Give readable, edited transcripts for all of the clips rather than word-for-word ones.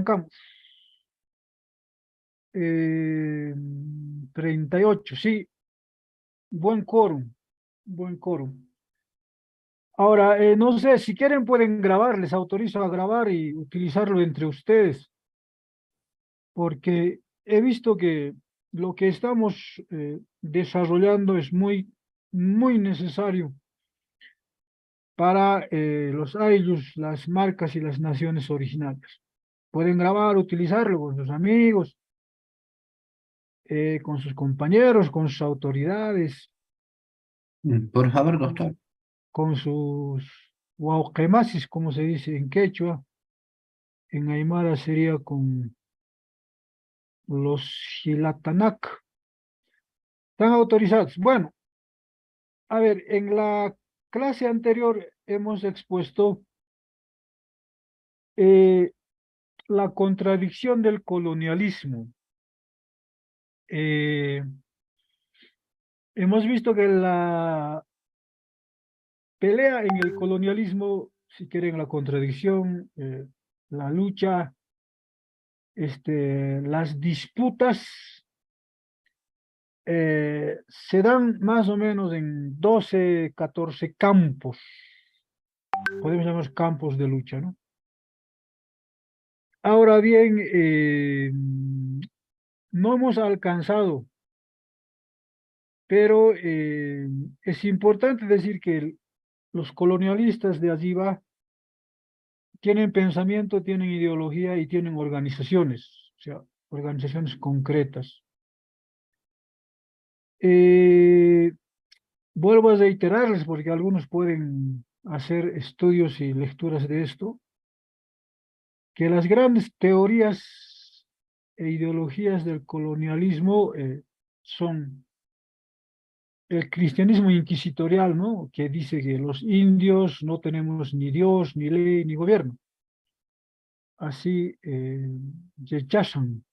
arrancamos. 38, sí, buen quórum, buen quórum. Ahora, no sé, si quieren pueden grabar, les autorizo a grabar y utilizarlo entre ustedes, porque he visto que lo que estamos desarrollando es muy necesario para los ayllus, las marcas y las naciones originarias. Pueden grabar, utilizarlo con sus amigos, con sus compañeros, con sus autoridades, Por favor, doctor. con, con sus huauquemasis, como se dice en quechua, en aymara sería con los Xilatanak. Están autorizados. Bueno, a ver, en la clase anterior hemos expuesto eh, la contradicción del colonialismo. Eh, Hemos visto que la pelea en el colonialismo, si quieren, la contradicción, la lucha, las disputas se dan más o menos en 12, 14 campos, podemos llamar campos de lucha, ¿no? Ahora bien, no hemos alcanzado, pero es importante decir que los colonialistas de allí va tienen pensamiento, tienen ideología y tienen organizaciones, o sea, organizaciones concretas. Eh, Vuelvo a reiterarles, porque algunos pueden hacer estudios y lecturas de esto, que las grandes teorías e ideologías del colonialismo son el cristianismo inquisitorial, ¿no? Que dice que los indios no tenemos ni Dios, ni ley, ni gobierno. Así rechazan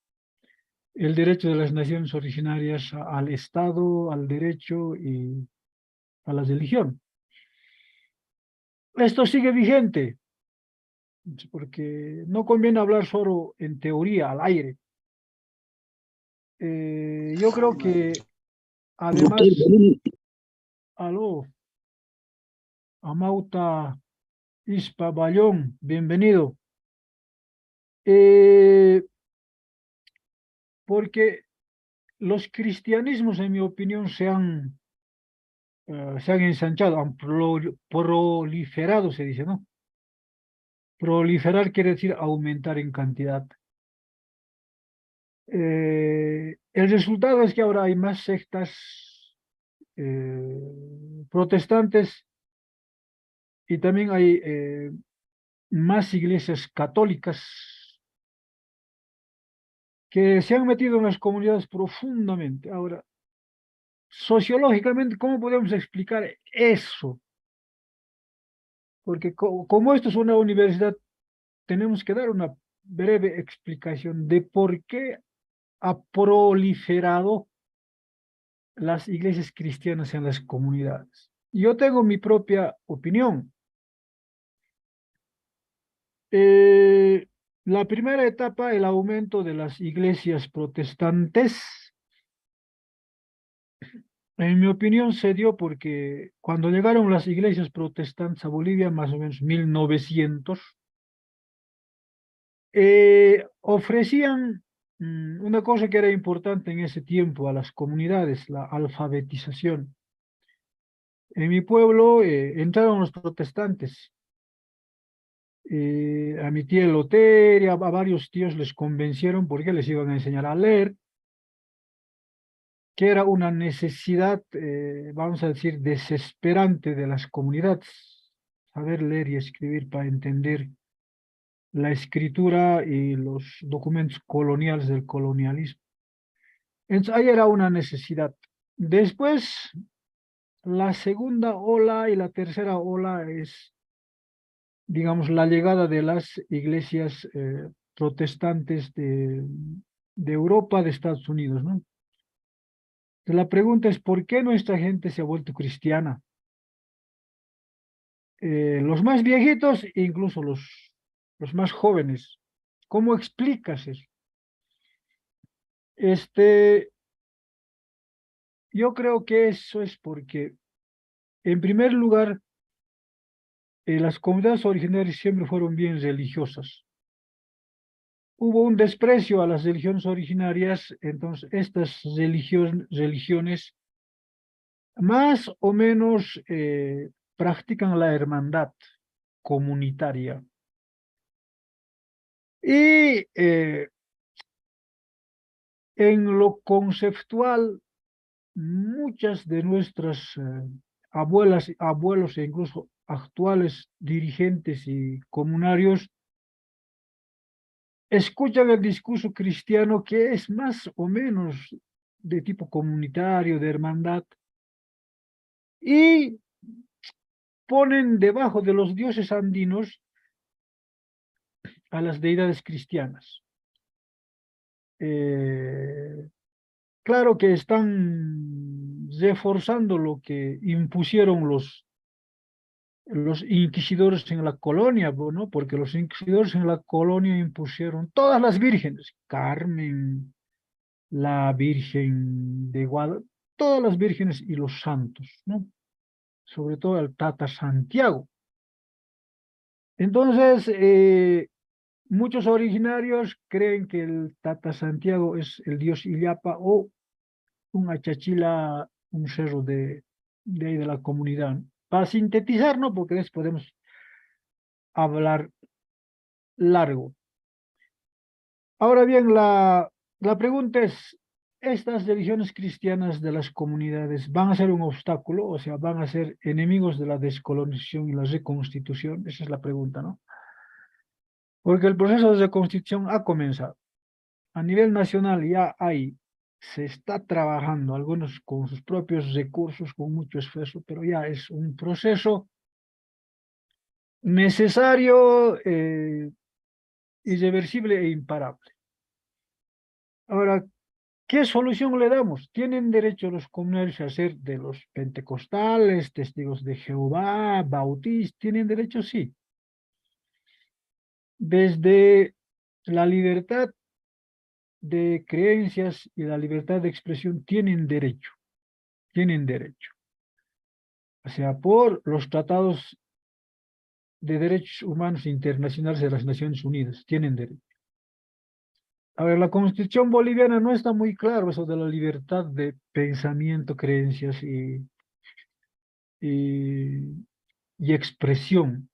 el derecho de las naciones originarias al Estado, al derecho y a la religión. Esto sigue vigente, porque no conviene hablar solo en teoría, al aire. Yo creo que Doctor, además, aló, Amauta Ispa Bayón, bienvenido. Eh, Porque los cristianismos, en mi opinión, se han ensanchado, han proliferado, se dice, ¿no? Proliferar quiere decir aumentar en cantidad. El resultado es que ahora hay más sectas protestantes y también hay más iglesias católicas que se han metido en las comunidades profundamente. Ahora, sociológicamente, ¿cómo podemos explicar eso? Porque como esto es una universidad, tenemos que dar una breve explicación de por qué ha proliferado las iglesias cristianas en las comunidades. Yo tengo mi propia opinión. Eh, la primera etapa, el aumento de las iglesias protestantes, en mi opinión se dio porque cuando llegaron las iglesias protestantes a Bolivia, más o menos 1900, ofrecían una cosa que era importante en ese tiempo a las comunidades, la alfabetización. En mi pueblo entraron los protestantes. A mi tía Loteria, a varios tíos les convencieron porque les iban a enseñar a leer, que era una necesidad, vamos a decir, desesperante de las comunidades, saber leer y escribir para entender la escritura y los documentos coloniales del colonialismo. Entonces, ahí era una necesidad. Después, la segunda ola y la tercera ola es, digamos, la llegada de las iglesias protestantes de Europa, de Estados Unidos, ¿no? La pregunta es, ¿por qué nuestra gente se ha vuelto cristiana? Los más viejitos e incluso los más jóvenes ¿Cómo explicas eso? Yo creo que eso es porque, en primer lugar, las comunidades originarias siempre fueron bien religiosas. Hubo un desprecio a las religiones originarias, entonces estas religiones más o menos practican la hermandad comunitaria. Y en lo conceptual, muchas de nuestras abuelas, abuelos e incluso actuales dirigentes y comunarios escuchan el discurso cristiano que es más o menos de tipo comunitario, de hermandad, y ponen debajo de los dioses andinos a las deidades cristianas. Eh, claro que están reforzando lo que impusieron los inquisidores en la colonia, ¿no? Porque los inquisidores en la colonia impusieron todas las vírgenes, Carmen, la Virgen de Guadalupe, todas las vírgenes y los santos, ¿no? Sobre todo el Tata Santiago. Entonces, muchos originarios creen que el Tata Santiago es el dios Illapa o un Achachila, un cerro de ahí de la comunidad. Para sintetizar, ¿no? Porque después podemos hablar largo. Ahora bien, la pregunta es, ¿estas religiones cristianas de las comunidades van a ser un obstáculo? O sea, ¿van a ser enemigos de la descolonización y la reconstitución? Esa es la pregunta, ¿no? Porque el proceso de reconstitución ha comenzado. A nivel nacional ya se está trabajando, algunos con sus propios recursos, con mucho esfuerzo, pero ya es un proceso necesario, irreversible e imparable. Ahora, ¿qué solución le damos? ¿Tienen derecho los comunarios a ser de los pentecostales, testigos de Jehová, bautistas? ¿Tienen derecho? Sí. Desde la libertad de creencias y la libertad de expresión tienen derecho. O sea, por los tratados de derechos humanos internacionales de las Naciones Unidas, tienen derecho. A ver, la Constitución boliviana no está muy claro eso de la libertad de pensamiento, creencias y, y expresión.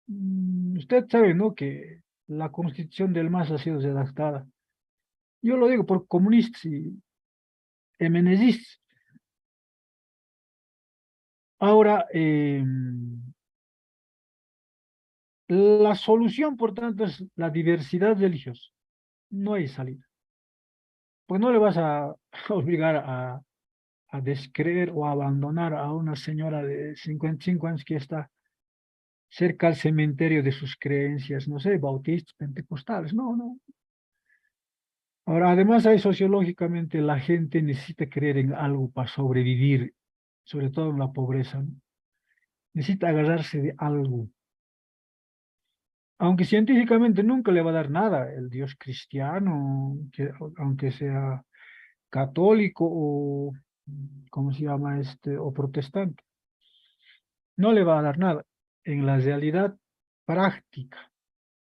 Usted sabe, ¿no? Que la Constitución del MAS ha sido redactada. Yo lo digo por comunistas y MNZistas. Ahora, la solución, por tanto, es la diversidad religiosa. No hay salida. Pues no le vas a obligar a descreer o a abandonar a una señora de 55 años que está cerca al cementerio de sus creencias, no sé, bautistas, pentecostales. No, no. Ahora, además, hay sociológicamente la gente necesita creer en algo para sobrevivir, sobre todo en la pobreza, ¿no? Necesita agarrarse de algo. Aunque científicamente nunca le va a dar nada el Dios cristiano, aunque sea católico o, ¿cómo se llama o protestante? No le va a dar nada en la realidad práctica,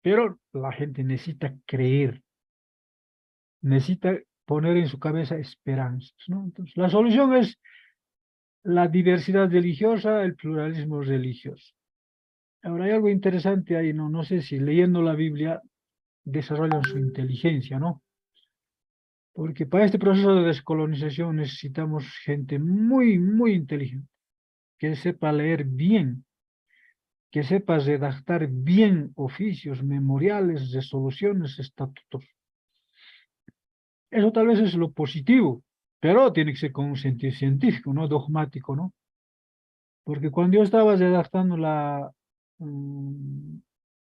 pero la gente necesita creer, necesita poner en su cabeza esperanzas, ¿no? Entonces, la solución es la diversidad religiosa, el pluralismo religioso. Ahora hay algo interesante ahí, ¿no? No sé si leyendo la Biblia desarrollan su inteligencia, ¿no? Porque para este proceso de descolonización necesitamos gente muy, muy inteligente, que sepa leer bien, que sepa redactar bien oficios, memoriales, resoluciones, estatutos. Eso tal vez es lo positivo, pero tiene que ser con un sentido científico, no dogmático, ¿no? Porque cuando yo estaba redactando la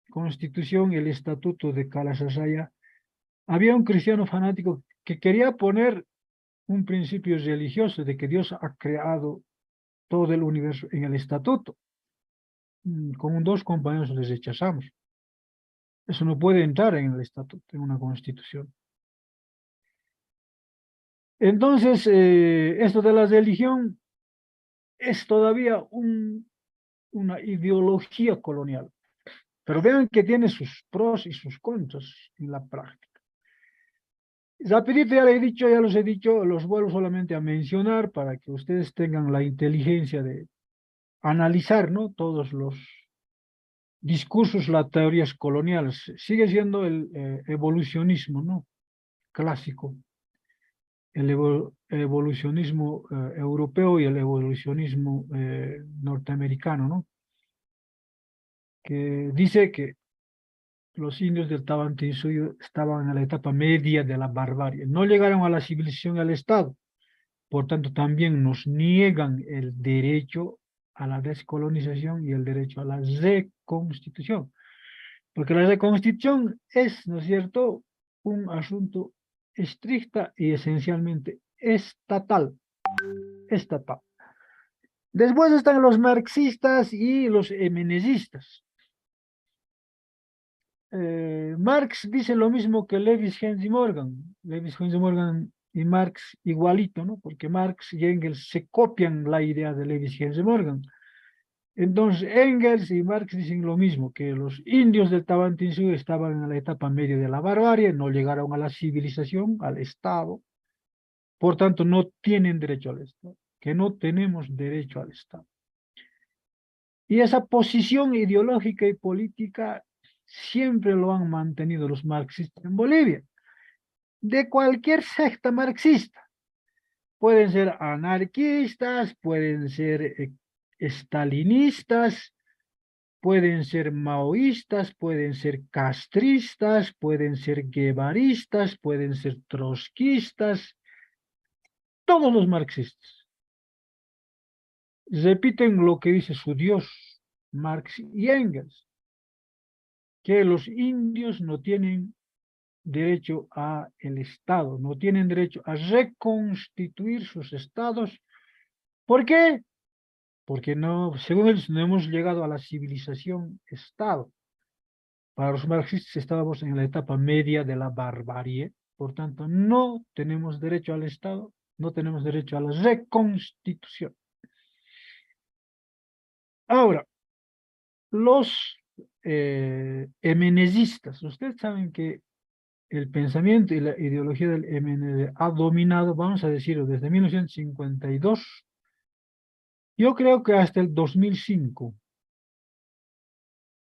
Constitución y el Estatuto de Calasasaya, había un cristiano fanático que quería poner un principio religioso de que Dios ha creado todo el universo en el estatuto. Con dos compañeros les rechazamos. Eso no puede entrar en el estatuto, en una constitución. Entonces, esto de la religión es todavía una ideología colonial. Pero vean que tiene sus pros y sus contras en la práctica. Rapidito ya los he dicho, los vuelvo solamente a mencionar para que ustedes tengan la inteligencia de analizar, ¿no? Todos los discursos, las teorías coloniales. Sigue siendo el evolucionismo, ¿no? Clásico. El evolucionismo europeo y el evolucionismo norteamericano, ¿no? Que dice que los indios del Tahuantinsuyo estaban en la etapa media de la barbarie. No llegaron a la civilización y al Estado. Por tanto, también nos niegan el derecho a la descolonización y el derecho a la reconstitución. Porque la reconstitución es, ¿no es cierto?, un asunto estricta y esencialmente estatal. Estatal. Después están los marxistas y los menezistas. Marx dice lo mismo que Lewis Henry Morgan. Lewis Henry Morgan y Marx igualito, ¿no? Porque Marx y Engels se copian la idea de Lewis Henry Morgan. Entonces Engels y Marx dicen lo mismo, que los indios del Tahuantinsuyo estaban en la etapa media de la barbarie, no llegaron a la civilización, al Estado, por tanto no tienen derecho al Estado, que no tenemos derecho al Estado. Y esa posición ideológica y política siempre lo han mantenido los marxistas en Bolivia, de cualquier secta marxista. Pueden ser anarquistas, pueden ser estalinistas, pueden ser maoístas, pueden ser castristas, pueden ser guevaristas, pueden ser trotskistas, todos los marxistas repiten lo que dice su Dios, Marx y Engels, que los indios no tienen derecho a el Estado, no tienen derecho a reconstituir sus estados. ¿Por qué? Porque no, según ellos, no hemos llegado a la civilización Estado. Para los marxistas estábamos en la etapa media de la barbarie, por tanto, no tenemos derecho al Estado, no tenemos derecho a la reconstitución. Ahora, los menezistas, ustedes saben que el pensamiento y la ideología del MND ha dominado, vamos a decirlo, desde 1952, yo creo que hasta el 2005,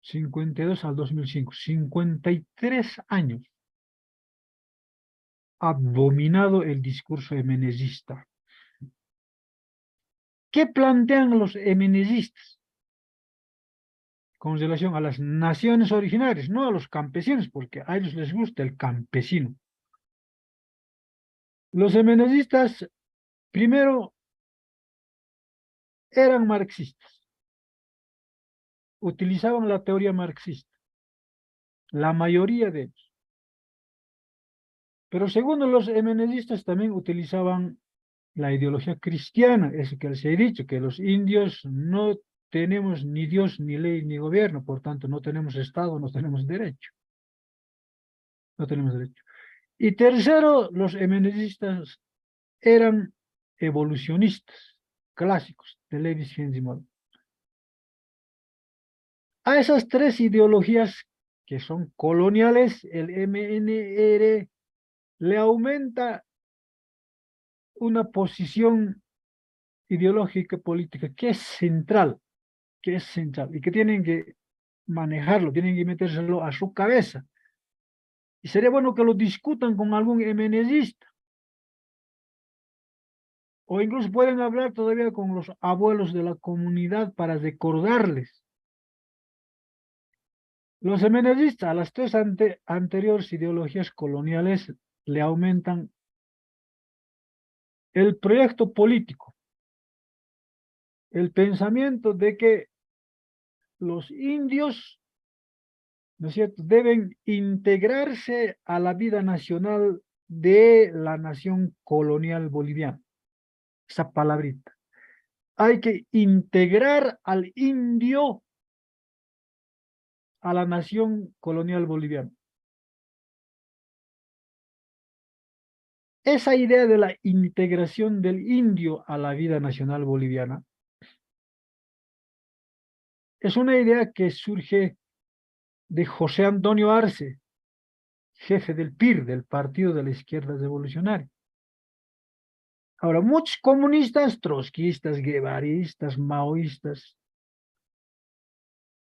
52 al 2005, 53 años ha dominado el discurso menezista. ¿Qué plantean los menezistas con relación a las naciones originarias, no a los campesinos, porque a ellos les gusta el campesino? Los menezistas, primero, eran marxistas, utilizaban la teoría marxista, la mayoría de ellos. Pero segundo, los menezistas también utilizaban la ideología cristiana, es que les he dicho, que los indios no tenemos ni Dios, ni ley, ni gobierno, por tanto no tenemos Estado, no tenemos derecho. No tenemos derecho. Y tercero, los menezistas eran evolucionistas clásicos de Lewis Henry Morgan. A esas tres ideologías que son coloniales, el MNR le aumenta una posición ideológica política que es central y que tienen que manejarlo, tienen que metérselo a su cabeza. Y sería bueno que lo discutan con algún MNCista. O incluso pueden hablar todavía con los abuelos de la comunidad para recordarles. Los MNCistas, a las tres anteriores ideologías coloniales, le aumentan el proyecto político, el pensamiento de que los indios, ¿no es cierto?, deben integrarse a la vida nacional de la nación colonial boliviana. Esa palabrita. Hay que integrar al indio a la nación colonial boliviana. Esa idea de la integración del indio a la vida nacional boliviana es una idea que surge de José Antonio Arce, jefe del PIR, del Partido de la Izquierda Revolucionaria. Ahora, muchos comunistas, trotskistas, guevaristas, maoístas,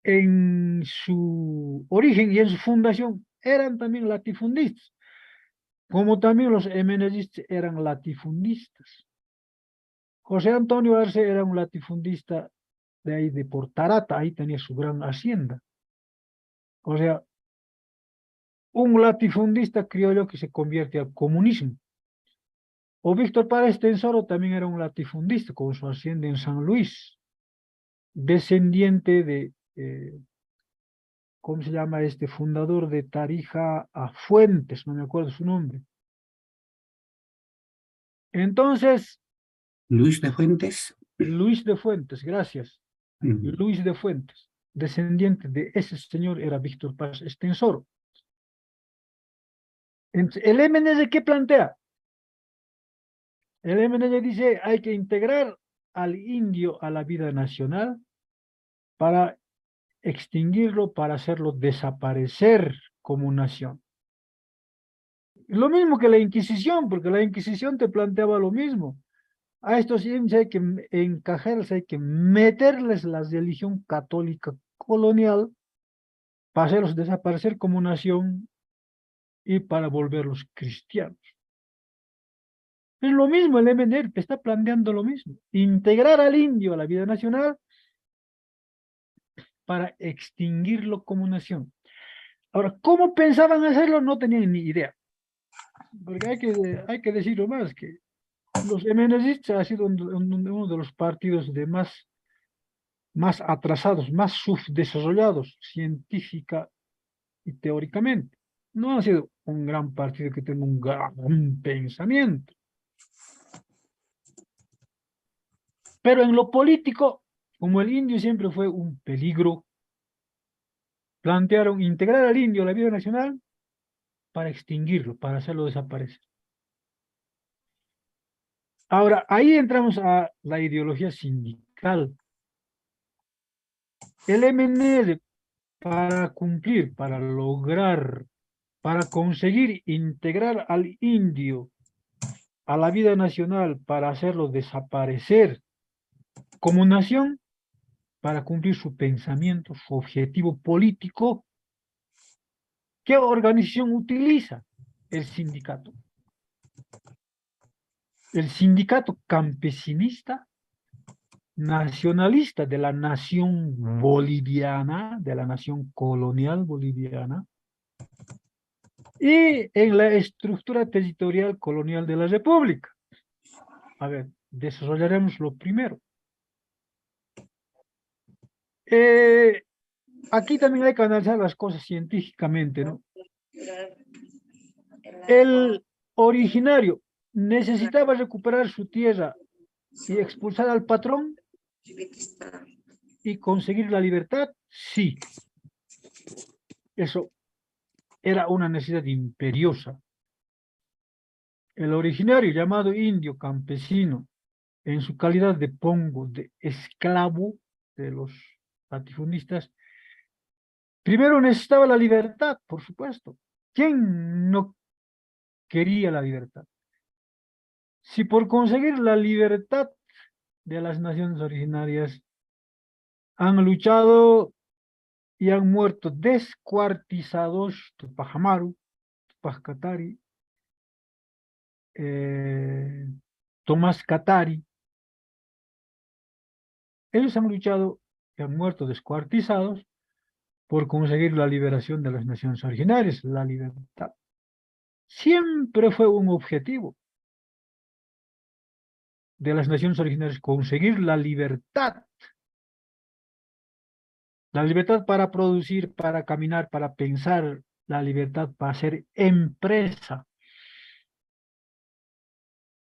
en su origen y en su fundación eran también latifundistas, como también los MNDistas eran latifundistas. José Antonio Arce era un latifundista de ahí de Portarata, ahí tenía su gran hacienda. O sea, un latifundista criollo que se convierte al comunismo. O Víctor Párez Tensoro también era un latifundista con su hacienda en San Luis, descendiente de, ¿cómo se llama este? Fundador de Tarija a Fuentes, no me acuerdo su nombre. Entonces, Luis de Fuentes. Luis de Fuentes, gracias. Mm. Luis de Fuentes, descendiente de ese señor era Víctor Paz Estensoro. ¿El MND qué plantea? El MND dice hay que integrar al indio a la vida nacional para extinguirlo, para hacerlo desaparecer como nación. Lo mismo que la Inquisición, porque la Inquisición te planteaba lo mismo. A estos indios hay que encajarles, hay que meterles la religión católica colonial para hacerlos desaparecer como nación y para volverlos cristianos. Es lo mismo, el MNR te está planteando lo mismo. Integrar al indio a la vida nacional para extinguirlo como nación. Ahora, ¿cómo pensaban hacerlo? No tenían ni idea. Porque hay que decirlo más, que los MNRistas ha sido uno de los partidos de más atrasados, más subdesarrollados científica y teóricamente. No ha sido un gran partido que tenga un gran pensamiento. Pero en lo político, como el indio siempre fue un peligro, plantearon integrar al indio a la vida nacional para extinguirlo, para hacerlo desaparecer. Ahora, ahí entramos a la ideología sindical. El MNR, para cumplir, para lograr, para conseguir integrar al indio a la vida nacional, para hacerlo desaparecer como nación, para cumplir su pensamiento, su objetivo político, ¿qué organización utiliza? El sindicato. El sindicato campesinista, nacionalista de la nación boliviana, de la nación colonial boliviana, y en la estructura territorial colonial de la República. A ver, desarrollaremos lo primero. Aquí también hay que analizar las cosas científicamente, ¿no? El originario necesitaba recuperar su tierra y expulsar al patrón y conseguir la libertad, sí. Eso era una necesidad imperiosa. El originario llamado indio campesino, en su calidad de pongo, de esclavo de los latifundistas, primero necesitaba la libertad, por supuesto. ¿Quién no quería la libertad? Si por conseguir la libertad de las naciones originarias han luchado y han muerto descuartizados Tupac Amaru, Tupac Katari, Tomás Katari, ellos han luchado y han muerto descuartizados por conseguir la liberación de las naciones originarias, la libertad. Siempre fue un objetivo de las naciones originarias conseguir la libertad. La libertad para producir, para caminar, para pensar, la libertad para hacer empresa.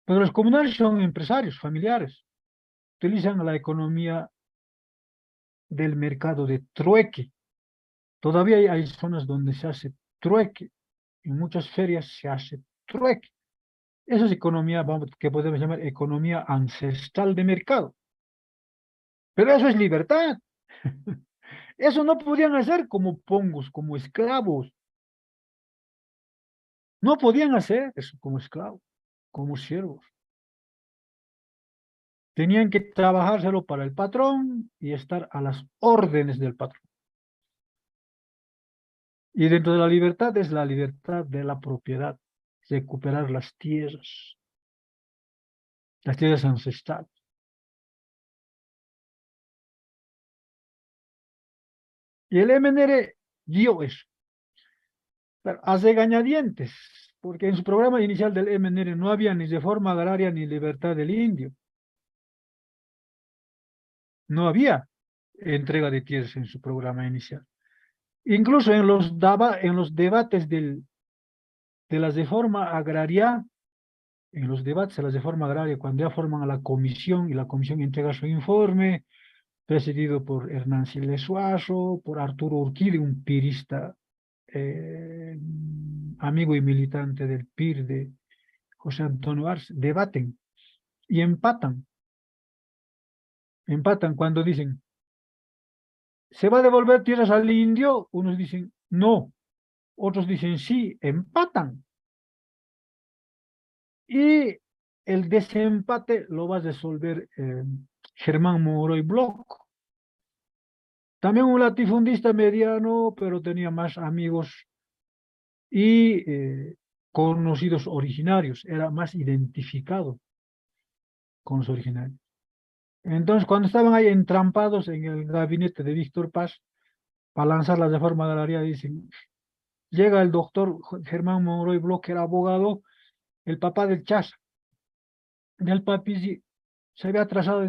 Pero los comunarios son empresarios, familiares. Utilizan la economía del mercado de trueque. Todavía hay zonas donde se hace trueque. En muchas ferias se hace trueque. Eso es economía, vamos, que podemos llamar economía ancestral de mercado. Pero eso es libertad. Eso no podían hacer como pongos, como esclavos. No podían hacer eso como esclavos, como siervos. Tenían que trabajárselo para el patrón y estar a las órdenes del patrón. Y dentro de la libertad es la libertad de la propiedad, recuperar las tierras ancestrales. Y el MNR dio eso, pero a regañadientes, porque en su programa inicial del MNR no había ni reforma agraria ni libertad del indio. No había entrega de tierras en su programa inicial. Incluso en los debates de la reforma agraria, en los debates de la reforma agraria, cuando ya forman a la comisión y la comisión entrega su informe, presidido por Hernán Siles Suazo, por Arturo Urquide, un pirista, amigo y militante del PIR de José Antonio Arce, debaten y empatan. Empatan cuando dicen, ¿se va a devolver tierras al indio? Unos dicen, no. Otros dicen, sí, empatan. Y el desempate lo va a resolver Germán Moroy Bloch. También un latifundista mediano, pero tenía más amigos y conocidos originarios, era más identificado con los originarios. Entonces, cuando estaban ahí entrampados en el gabinete de Víctor Paz para lanzar la reforma agraria, dicen, llega el doctor Germán Monroy Bloch, que era abogado, el papá del Chas, del papi, se había atrasado.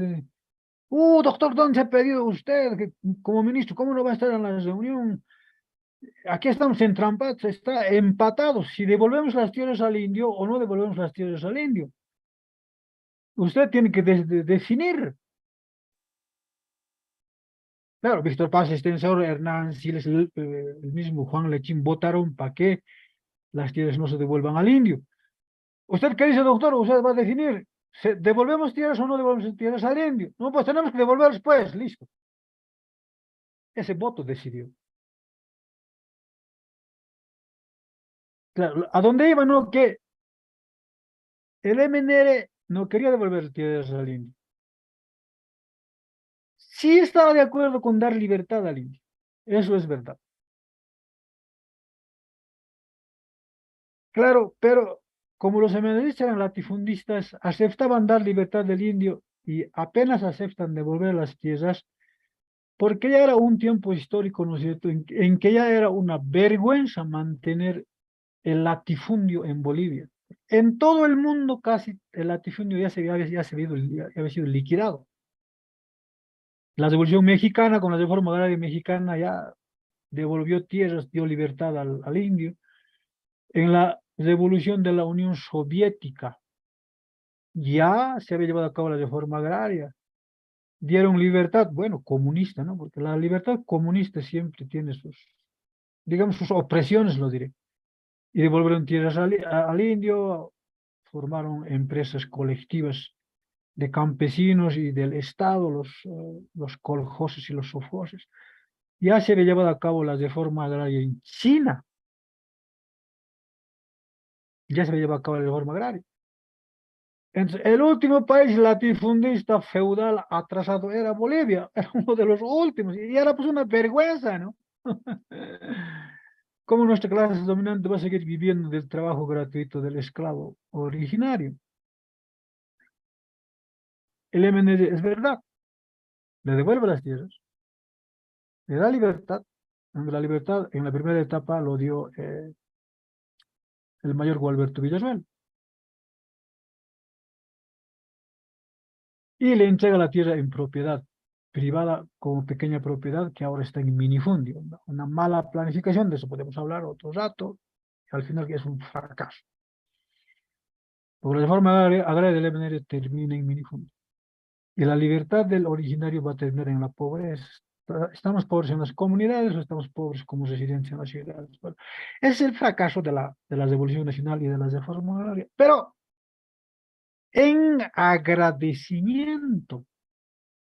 Doctor, ¿dónde se ha pedido usted que, como ministro? ¿Cómo no va a estar en la reunión? Aquí estamos entrampados, está empatados. Si devolvemos las tierras al indio o no devolvemos las tierras al indio. Usted tiene que definir. Claro, Víctor Paz, Extensor, Hernán Siles, el mismo Juan Lechín votaron para que las tierras no se devuelvan al indio. ¿Usted qué dice, doctor? Usted va a definir. ¿Devolvemos tierras o no devolvemos tierras al indio? No, pues tenemos que devolverlos, pues, listo. Ese voto decidió. Claro, ¿a dónde iba? No, que el MNR no quería devolver tierras al indio. Sí estaba de acuerdo con dar libertad al indio. Eso es verdad. Claro, pero como los MNRistas eran latifundistas, aceptaban dar libertad del indio y apenas aceptan devolver las tierras, porque ya era un tiempo histórico, ¿no es cierto?, en que ya era una vergüenza mantener el latifundio en Bolivia. En todo el mundo casi el latifundio ya había sido liquidado. La Revolución Mexicana, con la reforma agraria mexicana, ya devolvió tierras, dio libertad al indio. En la revolución de la Unión Soviética ya se había llevado a cabo la reforma agraria. Dieron libertad, bueno, comunista, ¿no? Porque la libertad comunista siempre tiene sus, digamos, sus opresiones, lo diré. Y devolvieron tierras al indio, formaron empresas colectivas de campesinos y del Estado, los coljoses y los sofoses. Ya se había llevado a cabo la reforma agraria en China, ya se había llevado a cabo la reforma agraria. Entonces, el último país latifundista feudal atrasado era Bolivia, era uno de los últimos, y era pues una vergüenza, ¿no? ¿Cómo nuestra clase dominante va a seguir viviendo del trabajo gratuito del esclavo originario? El MND es verdad, le devuelve las tierras, le da libertad, aunque la libertad en la primera etapa lo dio el mayor Gualberto Villarreal, y le entrega la tierra en propiedad privada como pequeña propiedad que ahora está en minifundio. Una mala planificación, de eso podemos hablar otro rato, y al final que es un fracaso. Porque la reforma agraria del MNR termina en minifundio. Y la libertad del originario va a terminar en la pobreza. estamos pobres en las comunidades o estamos pobres como residentes en las ciudades. Bueno, ese es el fracaso de la Revolución Nacional y de la reforma agraria. Pero en agradecimiento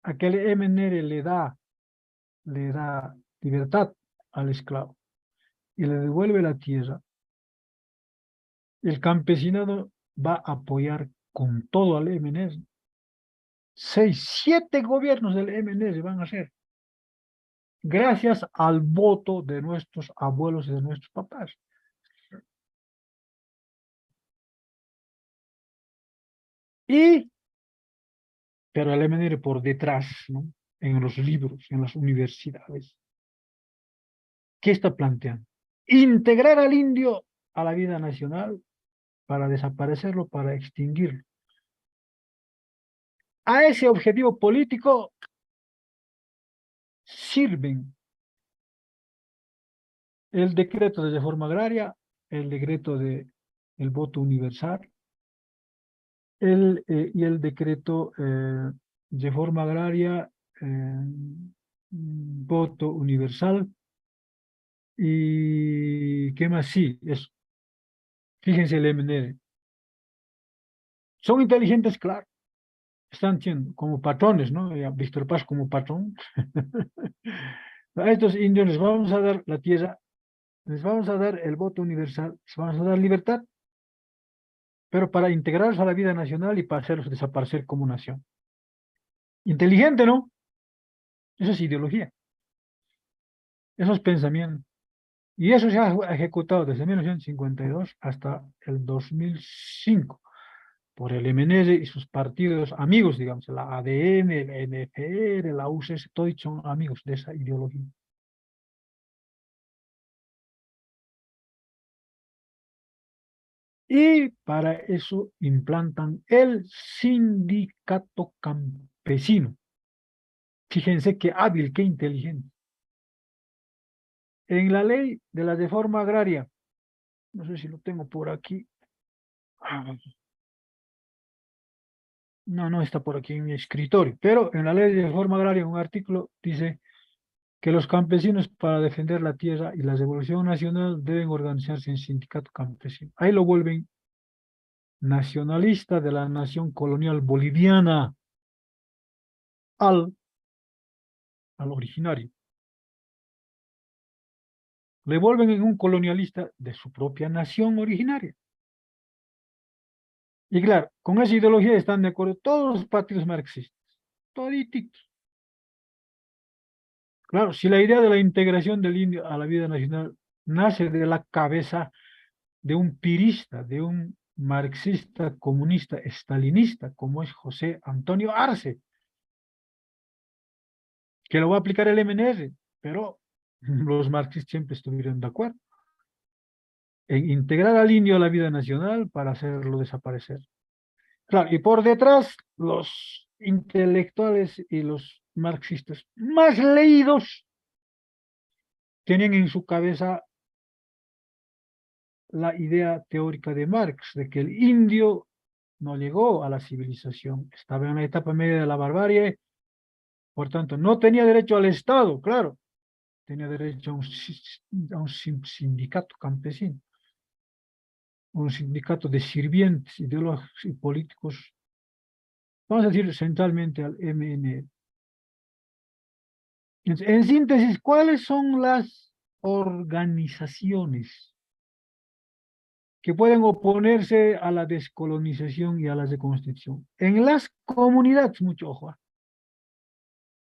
a que el MNR le da libertad al esclavo y le devuelve la tierra, el campesinado va a apoyar con todo al MNR. 6, 7 gobiernos del MNR van a ser, gracias al voto de nuestros abuelos y de nuestros papás. Pero el MNR por detrás, ¿no? En los libros, en las universidades, ¿qué está planteando? Integrar al indio a la vida nacional para desaparecerlo, para extinguirlo. A ese objetivo político sirven el decreto de reforma agraria, el decreto de el voto universal, y el decreto de reforma agraria, voto universal, y ¿qué más? Sí, eso. Fíjense el MNR. Son inteligentes, claro. Están siendo como patrones, ¿no? Víctor Paz como patrón. A estos indios les vamos a dar la tierra, les vamos a dar el voto universal, les vamos a dar libertad, pero para integrarlos a la vida nacional y para hacerlos desaparecer como nación. Inteligente, ¿no? Eso es ideología, eso es pensamiento. Y eso se ha ejecutado desde 1952 hasta el 2005 por el MNR y sus partidos amigos, digamos, la ADN, el NFR, la UCS, todos son amigos de esa ideología. Y para eso implantan el sindicato campesino. Fíjense qué hábil, qué inteligente. En la ley de la reforma agraria, no sé si lo tengo por aquí. No, no está por aquí en mi escritorio, pero en la ley de reforma agraria, un artículo dice que los campesinos para defender la tierra y la revolución nacional deben organizarse en sindicato campesino. Ahí lo vuelven nacionalista de la nación colonial boliviana al originario. Le vuelven en un colonialista de su propia nación originaria. Y claro, con esa ideología están de acuerdo todos los partidos marxistas, todititos. Claro, si la idea de la integración del indio a la vida nacional nace de la cabeza de un pirista, de un marxista, comunista, estalinista, como es José Antonio Arce, que lo va a aplicar el MNR, pero los marxistas siempre estuvieron de acuerdo en integrar al indio a la vida nacional para hacerlo desaparecer. Claro, y por detrás los intelectuales y los marxistas más leídos tienen en su cabeza la idea teórica de Marx, de que el indio no llegó a la civilización, estaba en la etapa media de la barbarie, por tanto, no tenía derecho al Estado, claro, tenía derecho a un sindicato campesino, un sindicato de sirvientes ideológicos y políticos, vamos a decir centralmente al MN. En síntesis, ¿cuáles son las organizaciones que pueden oponerse a la descolonización y a la reconstrucción? En las comunidades, mucho ojo,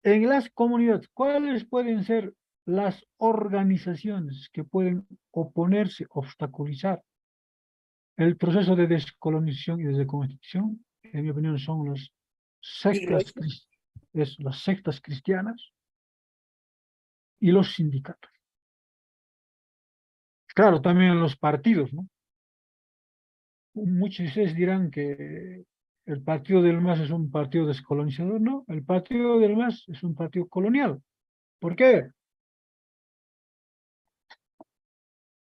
en las comunidades, ¿cuáles pueden ser las organizaciones que pueden oponerse, obstaculizar el proceso de descolonización y de reconstrucción? En mi opinión son Iglesia. las sectas cristianas y los sindicatos. Claro, también los partidos, ¿no? Muchos de ustedes dirán que el partido del MAS es un partido descolonizador. No, el partido del MAS es un partido colonial. ¿Por qué?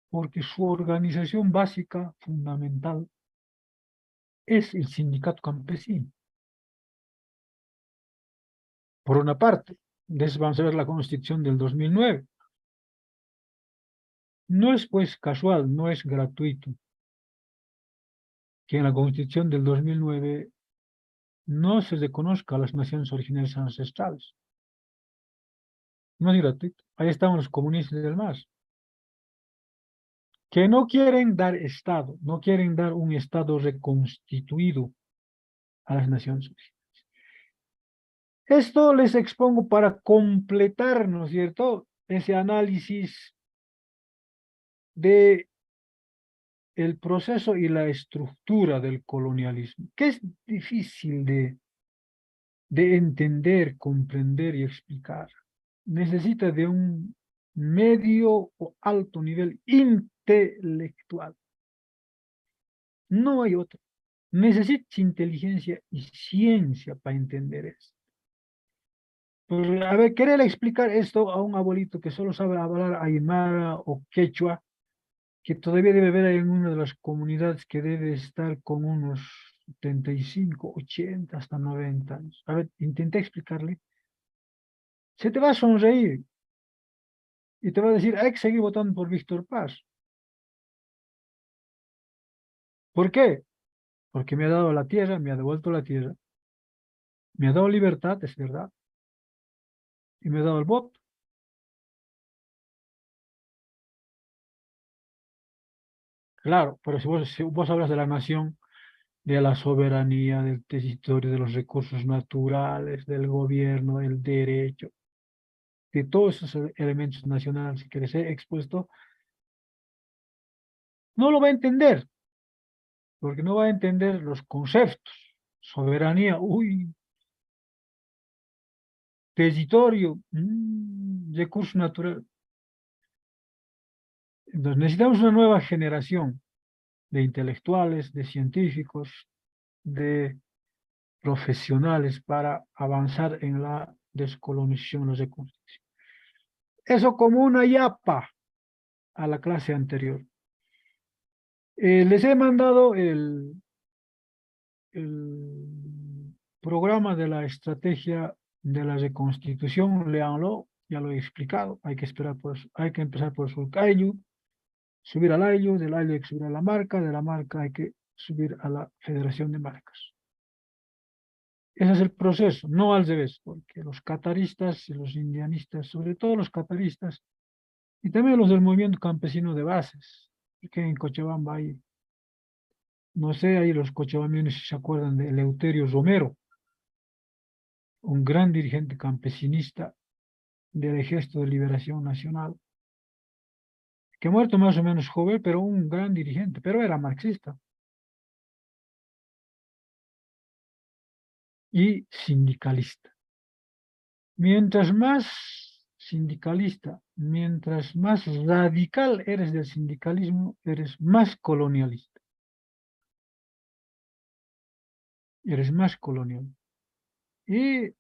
Porque su organización básica, fundamental, es el sindicato campesino, por una parte. Vamos a ver la Constitución del 2009. No es pues casual, no es gratuito que en la Constitución del 2009 no se reconozca a las naciones originarias ancestrales. No es gratuito. Ahí están los comunistas del MAS, que no quieren dar Estado, no quieren dar un Estado reconstituido a las naciones originarias. Esto les expongo para completar, ¿no es cierto?, ese análisis de el proceso y la estructura del colonialismo, que es difícil de entender, comprender y explicar. Necesita de un medio o alto nivel intelectual. No hay otro. Necesitas inteligencia y ciencia para entender esto. Pues, a ver, querer explicar esto a un abuelito que solo sabe hablar aymara o quechua, que todavía debe ver en una de las comunidades que debe estar con unos 75, 80, hasta 90 años. A ver, intenté explicarle. Se te va a sonreír y te va a decir, hay que seguir votando por Víctor Paz. ¿Por qué? Porque me ha dado la tierra, me ha devuelto la tierra, me ha dado libertad, es verdad, y me ha dado el voto. Claro, pero si vos hablas de la nación, de la soberanía, del territorio, de los recursos naturales, del gobierno, del derecho, de todos esos elementos nacionales que les he expuesto, no lo va a entender, porque no va a entender los conceptos. Soberanía, uy, territorio, recurso natural. Entonces necesitamos una nueva generación de intelectuales, de científicos, de profesionales para avanzar en la descolonización, la reconstrucción. Eso como una yapa a la clase anterior. Les he mandado el programa de la estrategia de la reconstitución, léanlo, ya lo he explicado, hay que esperar hay que empezar por su Ayllu, subir al Ayllu, del Ayllu hay que subir a la marca, de la marca hay que subir a la Federación de Marcas. Ese es el proceso, no al revés, porque los cataristas y los indianistas, sobre todo los cataristas, y también los del movimiento campesino de bases, que en Cochabamba hay, no sé, ahí los cochabambinos si se acuerdan de Eleuterio Romero, un gran dirigente campesinista del Ejército de Liberación Nacional, que ha muerto más o menos joven, pero un gran dirigente, pero era marxista y sindicalista. Mientras más sindicalista, mientras más radical eres del sindicalismo, eres más colonialista. Eres más colonial. Y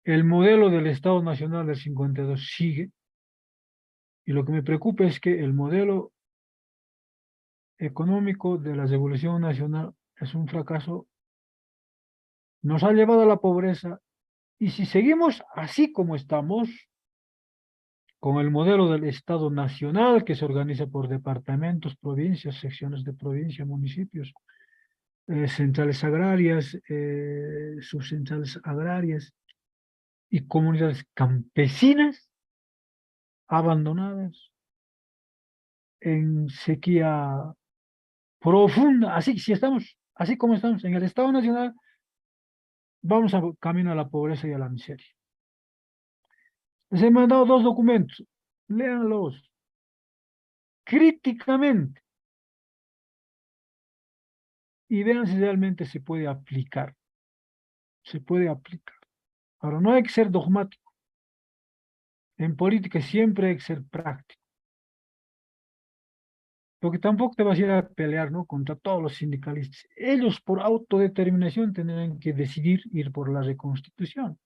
el modelo del Estado Nacional del 52 sigue, y lo que me preocupa es que el modelo económico de la Revolución Nacional es un fracaso, nos ha llevado a la pobreza, y si seguimos así como estamos, con el modelo del Estado Nacional que se organiza por departamentos, provincias, secciones de provincia, municipios, centrales agrarias, subcentrales agrarias y comunidades campesinas abandonadas en sequía profunda. Así, si estamos así como estamos en el Estado Nacional, vamos a camino a la pobreza y a la miseria. Les he mandado dos documentos, léanlos críticamente y vean si realmente se puede aplicar. Se puede aplicar. Ahora, no hay que ser dogmático. En política siempre hay que ser práctico. Porque tampoco te vas a ir a pelear, ¿no?, contra todos los sindicalistas. Ellos, por autodeterminación, tendrán que decidir ir por la reconstitución.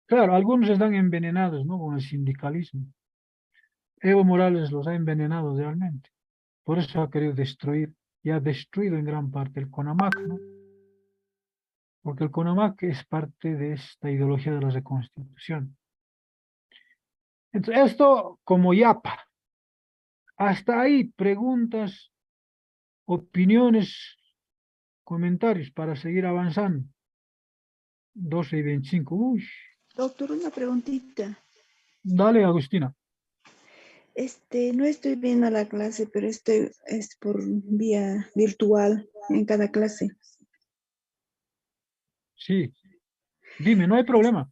Claro, algunos están envenenados, ¿no?, con el sindicalismo. Evo Morales los ha envenenado realmente. Por eso ha querido destruir y ha destruido en gran parte el CONAMAC, ¿no? porque el CONAMAC es parte de esta ideología de la reconstitución. Entonces, esto como YAPA. Hasta ahí, preguntas, opiniones, comentarios para seguir avanzando. 12:25. Uy, Doctor, una preguntita. dale, Agustina. No estoy viendo la clase, pero es por vía virtual en cada clase. Sí, dime, no hay problema.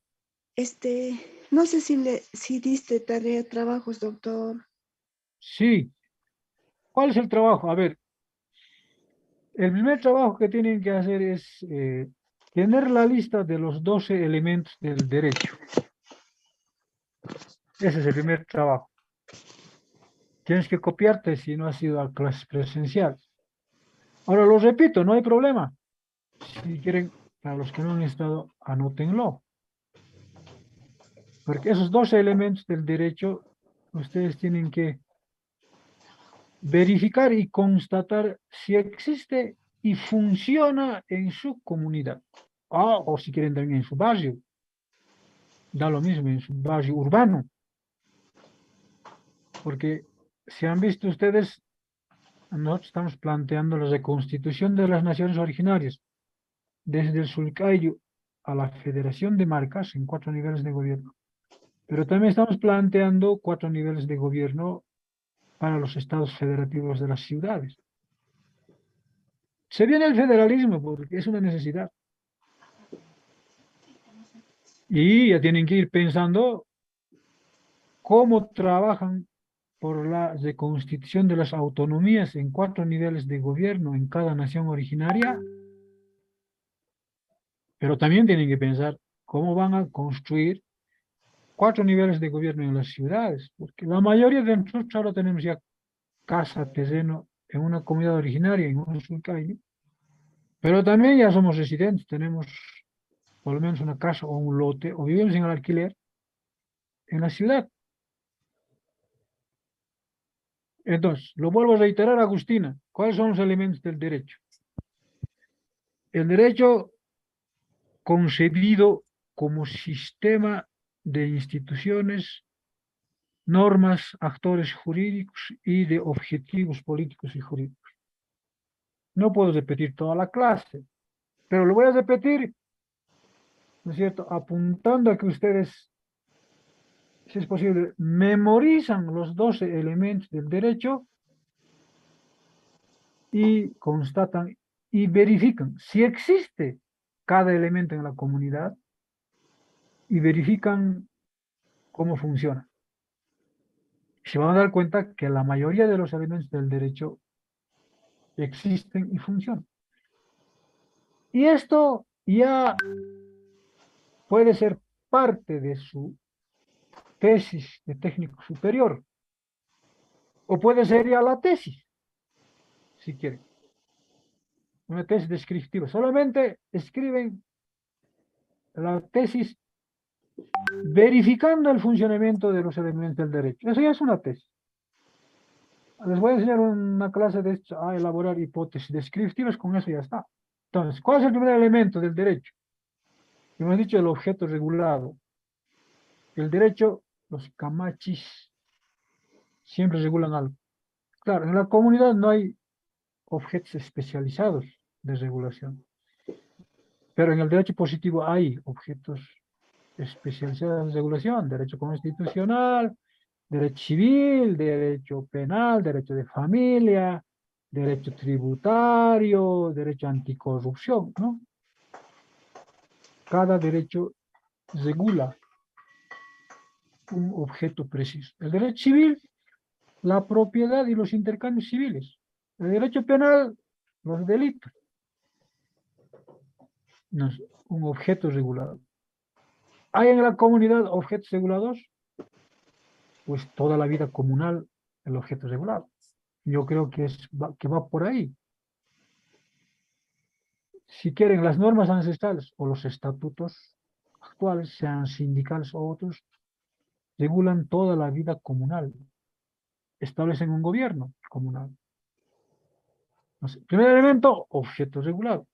No sé si diste tarea, trabajos, doctor. Sí, ¿cuál es el trabajo? A ver, el primer trabajo que tienen que hacer es tener la lista de los 12 elementos del derecho. Ese es el primer trabajo. Tienes que copiarte si no has ido a clases presenciales. Ahora lo repito, no hay problema. Si quieren, para los que no han estado, anótenlo. Porque esos 12 elementos del derecho, ustedes tienen que verificar y constatar si existe y funciona en su comunidad. O si quieren también en su barrio. Da lo mismo en su barrio urbano. Porque si han visto ustedes, nosotros estamos planteando la reconstitución de las naciones originarias, desde el Sulcayo a la Federación de Marcas en 4 niveles de gobierno. Pero también estamos planteando 4 niveles de gobierno para los estados federativos de las ciudades. Se viene el federalismo porque es una necesidad. Y ya tienen que ir pensando cómo trabajan por la reconstitución de las autonomías en 4 niveles de gobierno en cada nación originaria, pero también tienen que pensar cómo van a construir 4 niveles de gobierno en las ciudades, porque la mayoría de nosotros ahora tenemos ya casa, terreno en una comunidad originaria, en un surcayo, pero también ya somos residentes, tenemos por lo menos una casa o un lote, o vivimos en el alquiler en la ciudad. Entonces, lo vuelvo a reiterar, Agustina, ¿cuáles son los elementos del derecho? El derecho concebido como sistema de instituciones, normas, actores jurídicos y de objetivos políticos y jurídicos. No puedo repetir toda la clase, pero lo voy a repetir, ¿no es cierto?, apuntando a que ustedes, si es posible, memorizan los 12 elementos del derecho y constatan y verifican si existe cada elemento en la comunidad y verifican cómo funciona. Se van a dar cuenta que la mayoría de los elementos del derecho existen y funcionan. Y esto ya puede ser parte de su tesis de técnico superior, o puede ser ya la tesis, si quieren, una tesis descriptiva. Solamente escriben la tesis verificando el funcionamiento de los elementos del derecho. Eso ya es una tesis. Les voy a enseñar una clase de esto, a elaborar hipótesis descriptivas, con eso ya está. Entonces, ¿cuál es el primer elemento del derecho? Hemos dicho el objeto regulado. El derecho, los camachis siempre regulan algo. Claro, en la comunidad no hay objetos especializados de regulación, pero en el derecho positivo hay objetos especializados de regulación, derecho constitucional, derecho civil, derecho penal, derecho de familia, derecho tributario, derecho anticorrupción, ¿no? Cada derecho regula un objeto preciso. El derecho civil, la propiedad y los intercambios civiles. El derecho penal, los delitos. No es un objeto regulado. ¿Hay en la comunidad objetos regulados? Pues toda la vida comunal, el objeto regulado. Yo creo que va por ahí. Si quieren, las normas ancestrales o los estatutos actuales, sean sindicales o otros, regulan toda la vida comunal. Establecen un gobierno comunal. No sé. Primer elemento, objeto regulado.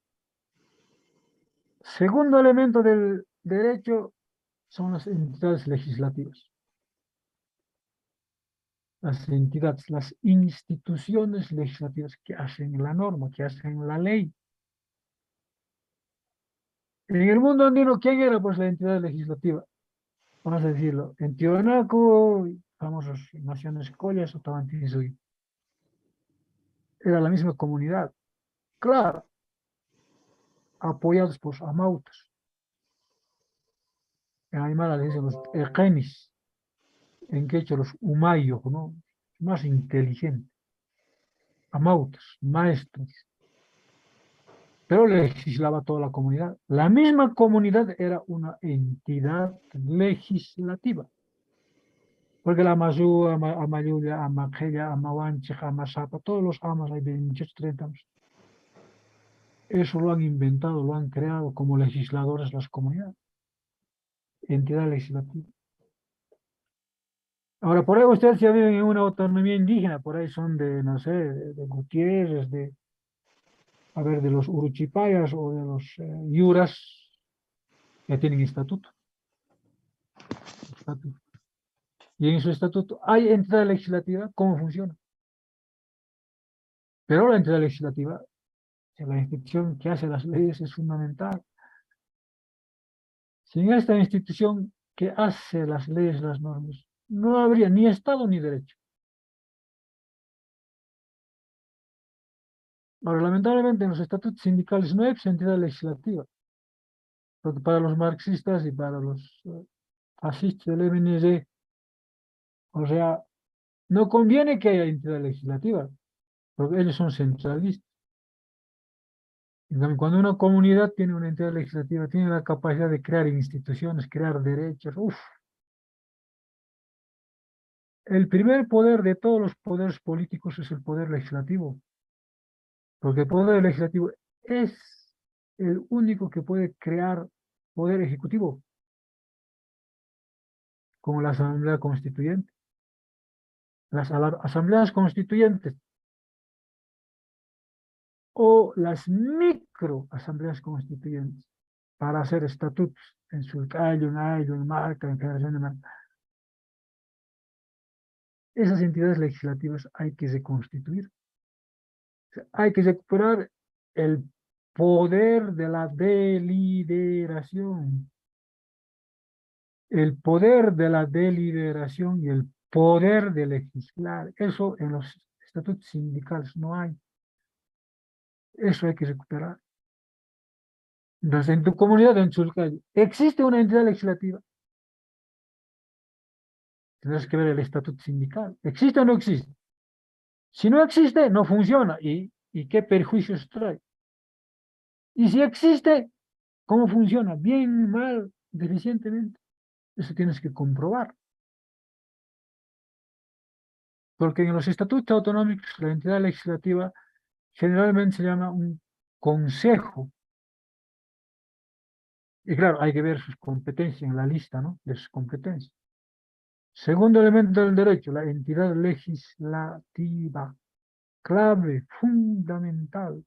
Segundo elemento del derecho son las entidades legislativas. Las entidades, las instituciones legislativas que hacen la norma, que hacen la ley. En el mundo andino, ¿quién era pues la entidad legislativa? Vamos a decirlo, en Tiwanaku, famosos naciones collas o Tawantinsuyo. Era la misma comunidad, claro, apoyados por amautas. En Aymara le dicen los equenis, en quechua los umayos, ¿no? Más inteligentes, amautas, maestros, pero legislaba toda la comunidad. La misma comunidad era una entidad legislativa, porque la Amazú, Amayuya, Amaqueya, Amahuanche, Amasapa, todos los amas, hay 28, 30 años. Eso lo han inventado, lo han creado como legisladores las comunidades, entidad legislativa. Ahora, por ahí ustedes ya viven en una autonomía indígena, por ahí son de, no sé, de Gutiérrez, a ver, de los Uruchipayas o de los Yuras, ya tienen estatuto. Y en su estatuto hay entidad legislativa, ¿cómo funciona? Pero la entidad legislativa, la institución que hace las leyes es fundamental. Sin esta institución que hace las leyes, las normas, no habría ni Estado ni derecho. Ahora, lamentablemente en los estatutos sindicales no hay entidad legislativa, porque para los marxistas y para los fascistas del MNZ, o sea, no conviene que haya entidad legislativa, porque ellos son centralistas. En cambio, cuando una comunidad tiene una entidad legislativa, tiene la capacidad de crear instituciones, crear derechos, uf. El primer poder de todos los poderes políticos es el poder legislativo, porque el poder legislativo es el único que puede crear poder ejecutivo, como la Asamblea Constituyente. Las asambleas constituyentes o las microasambleas constituyentes para hacer estatutos en Surcayo, en Ayo, en Marca, en Federación de Marca. Esas entidades legislativas hay que reconstituir. O sea, hay que recuperar el poder de la deliberación. El poder de la deliberación y el poder de legislar. Eso en los estatutos sindicales no hay. Eso hay que recuperar. Entonces, en tu comunidad, en Chulcayo, ¿existe una entidad legislativa? Tendrás que ver el estatuto sindical. ¿Existe o no existe? Si no existe, no funciona. ¿Y qué perjuicios trae? Y si existe, ¿cómo funciona? Bien, mal, deficientemente. Eso tienes que comprobar. Porque en los estatutos autonómicos, la entidad legislativa generalmente se llama un consejo. Y claro, hay que ver sus competencias en la lista, ¿no? De sus competencias. Segundo elemento del derecho, la entidad legislativa. Clave, fundamental.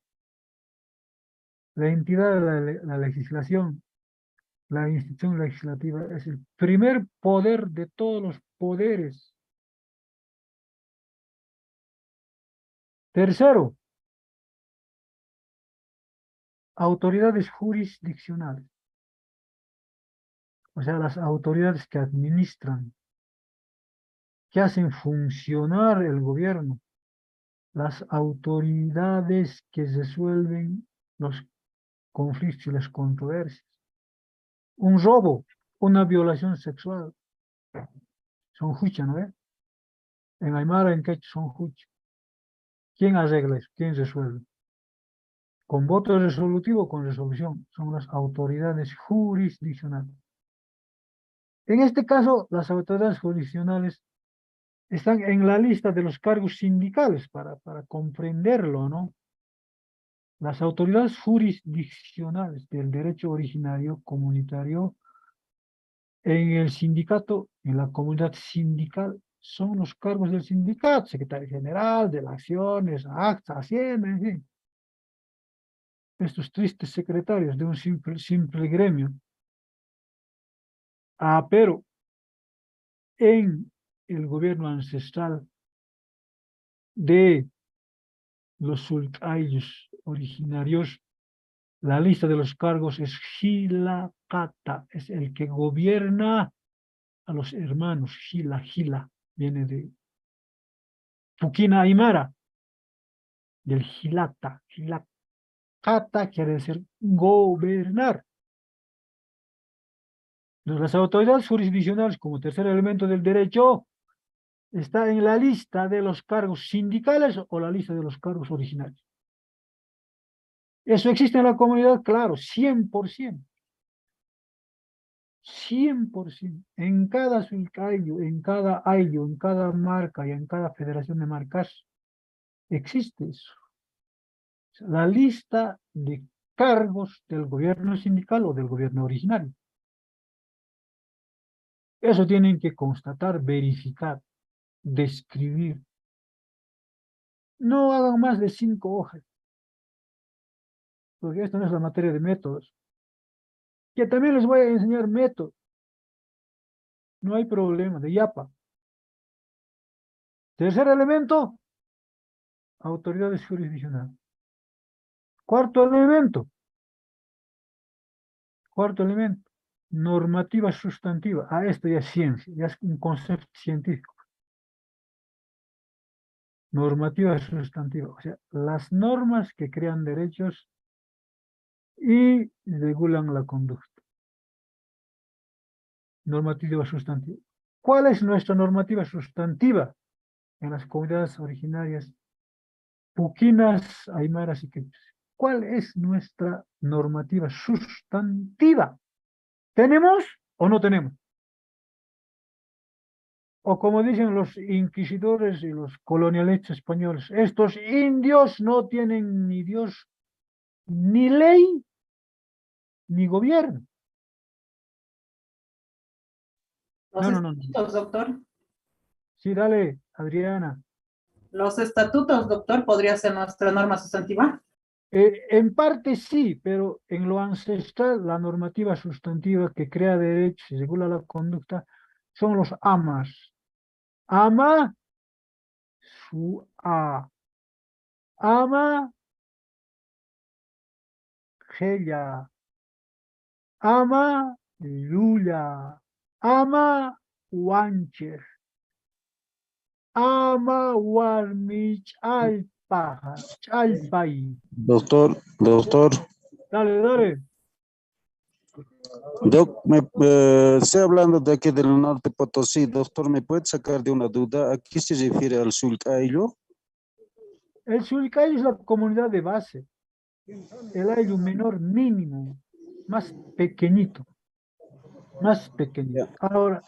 La entidad de la legislación, la institución legislativa, es el primer poder de todos los poderes. Tercero, autoridades jurisdiccionales. O sea, las autoridades que administran, que hacen funcionar el gobierno, las autoridades que resuelven los conflictos y las controversias. Un robo, una violación sexual, son juchas, ¿no ve? En Aymara, en Quechua, son juchas. ¿Quién arregla eso? ¿Quién resuelve? Con voto resolutivo o con resolución. Son las autoridades jurisdiccionales. En este caso, las autoridades jurisdiccionales están en la lista de los cargos sindicales para comprenderlo, ¿no? Las autoridades jurisdiccionales del derecho originario comunitario en el sindicato, en la comunidad sindical, son los cargos del sindicato, secretario general, de las acciones, actas, hacienda, en fin. estos tristes secretarios de un simple gremio. Pero en el gobierno ancestral de los sultayos originarios, la lista de los cargos es Gilakata, es el que gobierna a los hermanos. Gila viene de Puquina Aymara, del Gilata. Gilakata quiere decir gobernar. Las autoridades jurisdiccionales, como tercer elemento del derecho, está en la lista de los cargos sindicales o la lista de los cargos originarios. ¿Eso existe en la comunidad? Claro, 100%. 100%. En cada sulcayo, en cada ayllo, en cada marca y en cada federación de marcas existe eso. La lista de cargos del gobierno sindical o del gobierno originario. Eso tienen que constatar, verificar, describir. No hagan más de 5 hojas, porque esto no es la materia de métodos. Que también les voy a enseñar métodos. No hay problema, de yapa. Tercer elemento, autoridades jurisdiccionales. Cuarto elemento, normativa sustantiva. Esto ya es ciencia, ya es un concepto científico. Normativa sustantiva, o sea, las normas que crean derechos y regulan la conducta. Normativa sustantiva. ¿Cuál es nuestra normativa sustantiva en las comunidades originarias puquinas, aymaras y quechuas? ¿Cuál es nuestra normativa sustantiva? ¿Tenemos o no tenemos? O como dicen los inquisidores y los colonialistas españoles, estos indios no tienen ni Dios, ni ley, ni gobierno. Los estatutos, doctor. Sí, dale, Adriana. Los estatutos, doctor, ¿podría ser nuestra norma sustantiva? En parte sí, pero en lo ancestral, la normativa sustantiva que crea derechos y regula la conducta son los amas. Ama, su a. Ama, gella. Ama, luya. Ama, wancher. Ama, warmich, alpaja, chalpay. Doctor, Dale, dale. estoy hablando de aquí del norte Potosí. Doctor, ¿me puede sacar de una duda? ¿A qué se refiere al sulcayo? El sulcayo es la comunidad de base. El ayllu menor mínimo, más pequeñito, más pequeñito. Ya. Ahora,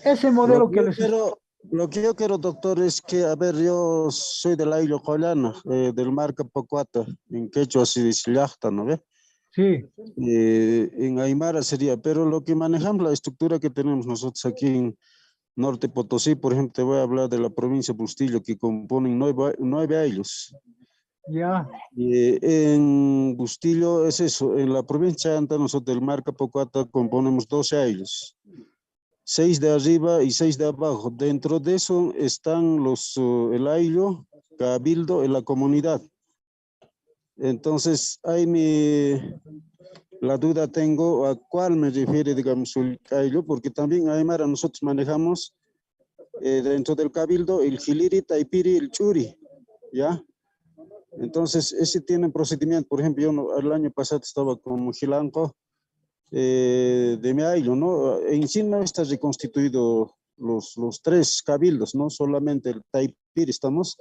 ese Lo modelo que que yo les... quiero, lo que yo quiero, doctor, es que, a ver, yo soy del Ayllo Collana, del Marca Pocuata, en quechua así dice llachta, ¿no ve? Sí, En Aymara sería, pero lo que manejamos, la estructura que tenemos nosotros aquí en Norte Potosí, por ejemplo, te voy a hablar de la provincia de Bustillo, que componen 9 ayllos. ya, En Bustillo es eso, en la provincia de Anta, nosotros del Marca Pocuata componemos 12 ayllos. 6 de arriba y 6 de abajo. Dentro de eso están el ayllo, cabildo en la comunidad. Entonces, la duda tengo a cuál me refiere, digamos, el ayllo, porque también Aymara nosotros manejamos dentro del cabildo el Giliri, Taipiri, el Churi, ¿ya? Entonces, ese tiene procedimiento. Por ejemplo, yo el año pasado estaba con Gilanco, de mi ayllo, ¿no? En sí no está reconstituido los 3 cabildos, ¿no? Solamente el Taipir estamos.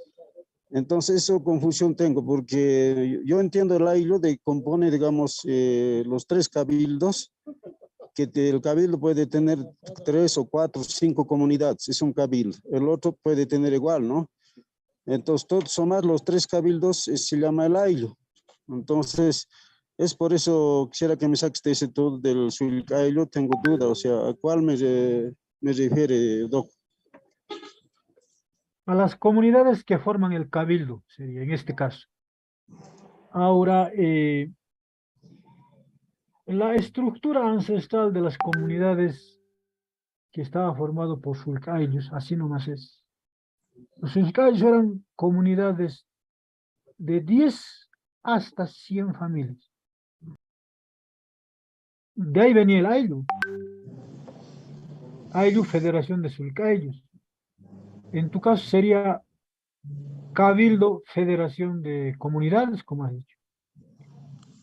Entonces, eso confusión tengo, porque yo entiendo el ayllo de compone, digamos, los 3 cabildos, que el cabildo puede tener 3 o 4 o 5 comunidades, es un cabildo. El otro puede tener igual, ¿no? Entonces, todos somos los 3 cabildos, se llama el ayllo. Entonces, es por eso quisiera que me saques de ese todo del sulcayo, tengo duda, o sea, ¿a cuál me refiere, Doc? a las comunidades que forman el cabildo, sería en este caso. Ahora, la estructura ancestral de las comunidades que estaba formado por sulcayos, así nomás es. Los sulcayos eran comunidades de 10 hasta 100 familias. De ahí venía el Ayllu. Ayllu, Federación de Sulcayos. En tu caso sería Cabildo, Federación de Comunidades, como has dicho.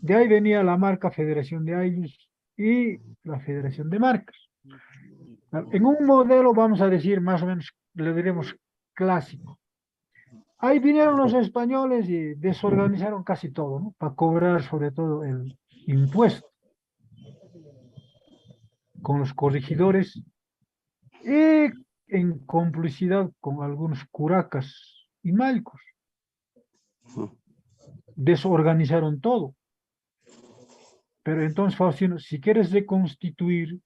De ahí venía la marca Federación de Ayllus y la Federación de Marcas. En un modelo, vamos a decir, más o menos, le diremos clásico. Ahí vinieron los españoles y desorganizaron casi todo, ¿no? Para cobrar sobre todo el impuesto con los corregidores y en complicidad con algunos curacas y maicos. Desorganizaron todo. Pero entonces, Faustino, si quieres reconstituir,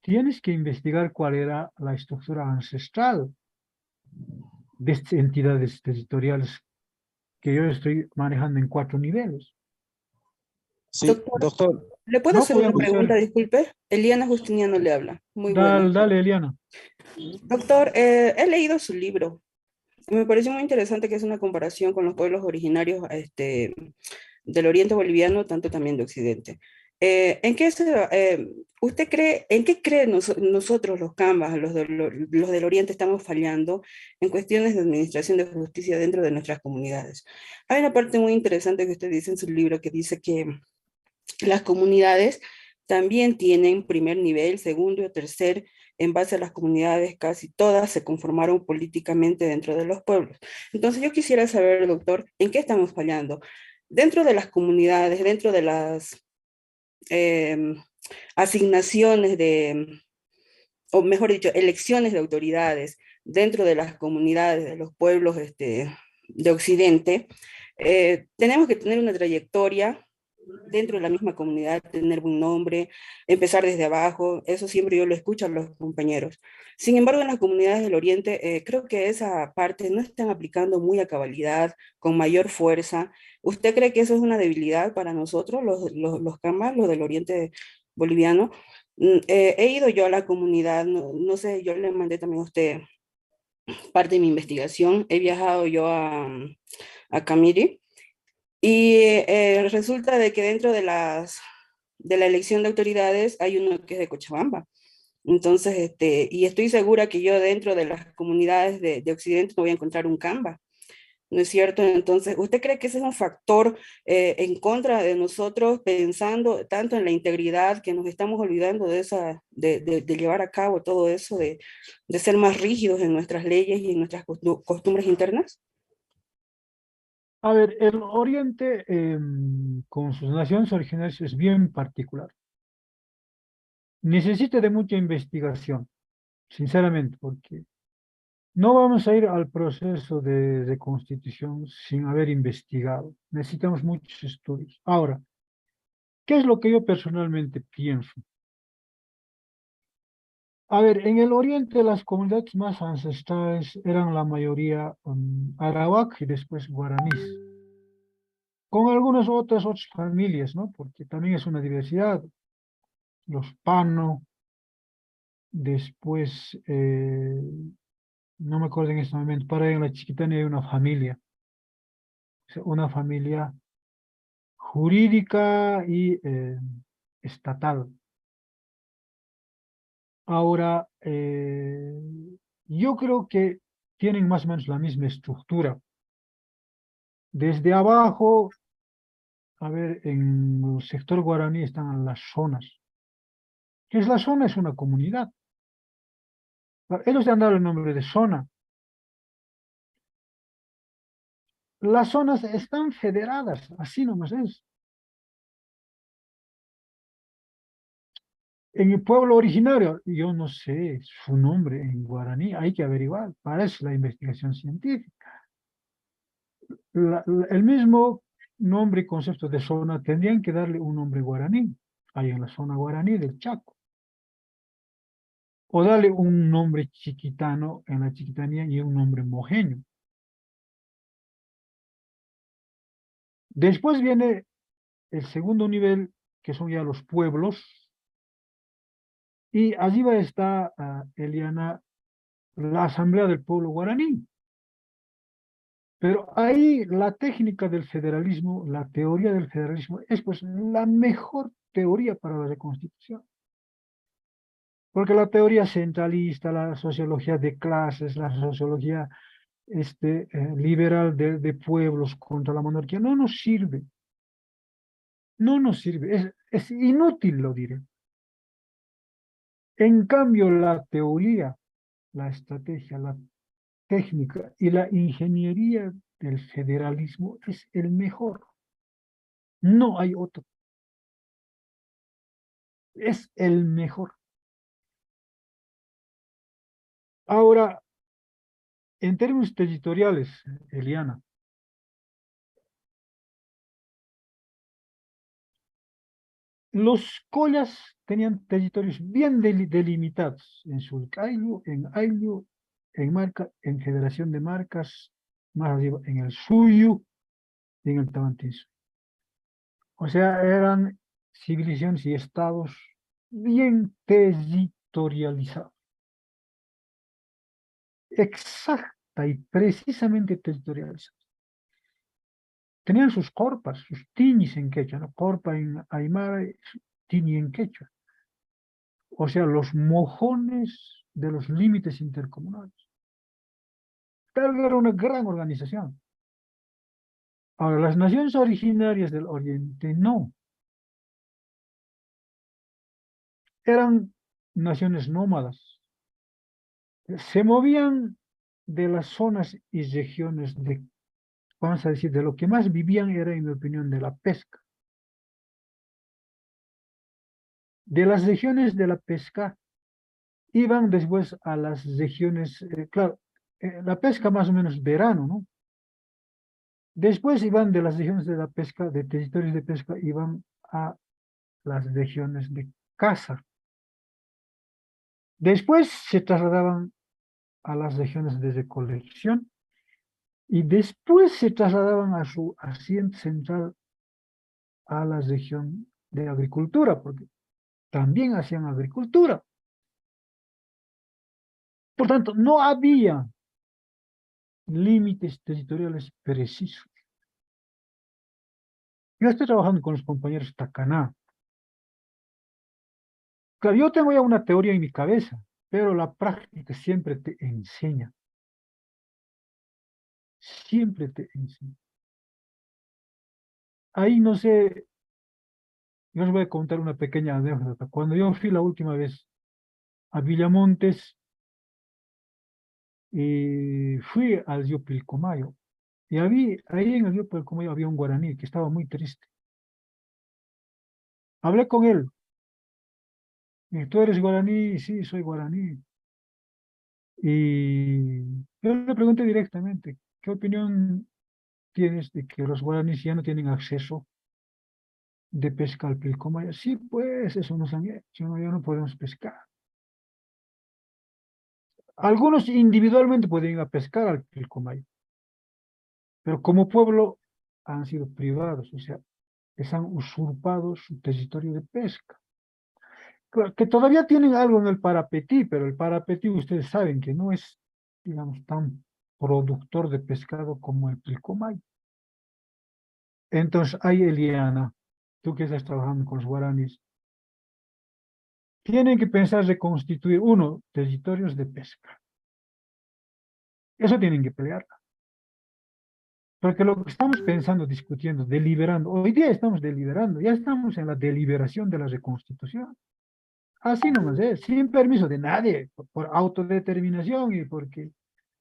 tienes que investigar cuál era la estructura ancestral de estas entidades territoriales que yo estoy manejando en 4 niveles. Sí, Doctor, doctor. ¿le puedo No hacer una podemos pregunta? ser. Disculpe. Eliana Justiniano le habla. Muy Dale, buena. dale, Eliana. Doctor, he leído su libro. Me pareció muy interesante que es una comparación con los pueblos originarios del oriente boliviano, tanto también de occidente. ¿Usted cree, en qué creen nosotros los cambas, los del oriente, estamos fallando en cuestiones de administración de justicia dentro de nuestras comunidades? Hay una parte muy interesante que usted dice en su libro que dice que las comunidades también tienen primer nivel, segundo y tercer. En base a las comunidades, casi todas se conformaron políticamente dentro de los pueblos. Entonces yo quisiera saber, doctor, ¿en qué estamos fallando? Dentro de las comunidades, dentro de las eh, asignaciones o mejor dicho, elecciones de autoridades dentro de las comunidades, de los pueblos de Occidente, tenemos que tener una trayectoria dentro de la misma comunidad, tener un nombre, empezar desde abajo, eso siempre yo lo escucho a los compañeros. Sin embargo, en las comunidades del Oriente, creo que esa parte no están aplicando muy a cabalidad, con mayor fuerza. ¿Usted cree que eso es una debilidad para nosotros, los Camas, los del Oriente boliviano? He ido yo a la comunidad, no sé, yo le mandé también a usted parte de mi investigación, he viajado yo a Camiri, y resulta de que dentro de la elección de autoridades hay uno que es de Cochabamba. Entonces, y estoy segura que yo dentro de las comunidades de Occidente no voy a encontrar un Canva, ¿no es cierto? Entonces, ¿usted cree que ese es un factor en contra de nosotros, pensando tanto en la integridad, que nos estamos olvidando de de llevar a cabo todo eso, de ser más rígidos en nuestras leyes y en nuestras costumbres internas? A ver, el Oriente con sus naciones originarias es bien particular. Necesita de mucha investigación, sinceramente, porque no vamos a ir al proceso de constitución sin haber investigado. Necesitamos muchos estudios. Ahora, ¿qué es lo que yo personalmente pienso? A ver, en el oriente las comunidades más ancestrales eran la mayoría arawak y después guaraníes, con algunas otras familias, ¿no? Porque también es una diversidad. Los Pano, después, no me acuerdo en este momento, para en la Chiquitania hay una familia, o sea, una familia jurídica y estatal. Ahora, yo creo que tienen más o menos la misma estructura. Desde abajo, a ver, en el sector guaraní están las zonas. ¿Qué es la zona? Es una comunidad. Ellos le han dado el nombre de zona. Las zonas están federadas, así nomás es. En el pueblo originario, yo no sé su nombre en guaraní, hay que averiguar, para eso la investigación científica. El mismo nombre y concepto de zona tendrían que darle un nombre guaraní, ahí en la zona guaraní del Chaco. O darle un nombre chiquitano en la chiquitanía y un nombre mojeño. Después viene el segundo nivel, que son ya los pueblos, y allí va a estar, Eliana, la Asamblea del Pueblo Guaraní. Pero ahí la técnica del federalismo, la teoría del federalismo, es pues la mejor teoría para la reconstitución. Porque la teoría centralista, la sociología de clases, la sociología liberal de pueblos contra la monarquía, no nos sirve. No nos sirve, es inútil, lo diré. En cambio, la teoría, la estrategia, la técnica y la ingeniería del federalismo es el mejor. No hay otro. Es el mejor. Ahora, en términos territoriales, Eliana, los collas tenían territorios bien delimitados en Surcayo, en Ayllu, en Marca, en Federación de Marcas, más arriba en el Suyo y en el Tavantinsuyo. O sea, eran civilizaciones y estados bien territorializados. Exacta y precisamente territorializados. Tenían sus corpas, sus tiñis en quechua, ¿no? Corpa en aymara, tiñi en quechua. O sea, los mojones de los límites intercomunales. Tal vez era una gran organización. Ahora, las naciones originarias del Oriente no. Eran naciones nómadas. Se movían de las zonas y regiones de, vamos a decir, de lo que más vivían era, en mi opinión, de la pesca. De las regiones de la pesca iban después a las regiones, claro, la pesca más o menos verano, ¿no? Después iban de las regiones de la pesca, de territorios de pesca, iban a las regiones de caza. Después se trasladaban a las regiones de recolección y después se trasladaban a su asiento central a la región de agricultura, porque también hacían agricultura. Por tanto, no había límites territoriales precisos. Yo estoy trabajando con los compañeros Tacaná. Claro, yo tengo ya una teoría en mi cabeza, pero la práctica siempre te enseña. Siempre te enseña. Ahí no sé, yo les voy a contar una pequeña anécdota. Cuando yo fui la última vez a Villamontes, fui al río Pilcomayo, y ahí en el río Pilcomayo había un guaraní que estaba muy triste. Hablé con él. Y ¿tú eres guaraní? Sí, soy guaraní. Y yo le pregunté directamente, ¿qué opinión tienes de que los guaraníes ya no tienen acceso de pesca al Pilcomayo? Sí, pues eso nos han hecho, ¿no? Ya no podemos pescar. Algunos individualmente pueden ir a pescar al Pilcomayo, pero como pueblo han sido privados, o sea, les han usurpado su territorio de pesca. Claro, que todavía tienen algo en el Parapetí, pero el Parapetí ustedes saben que no es, digamos, tan productor de pescado como el Pilcomayo. Entonces, ahí Eliana, tú que estás trabajando con los guaraníes, tienen que pensar de constituir, uno, territorios de pesca. Eso tienen que pelear. Porque lo que estamos pensando, discutiendo, deliberando, hoy día estamos deliberando, ya estamos en la deliberación de la reconstitución. Así nomás es, sin permiso de nadie, por autodeterminación y porque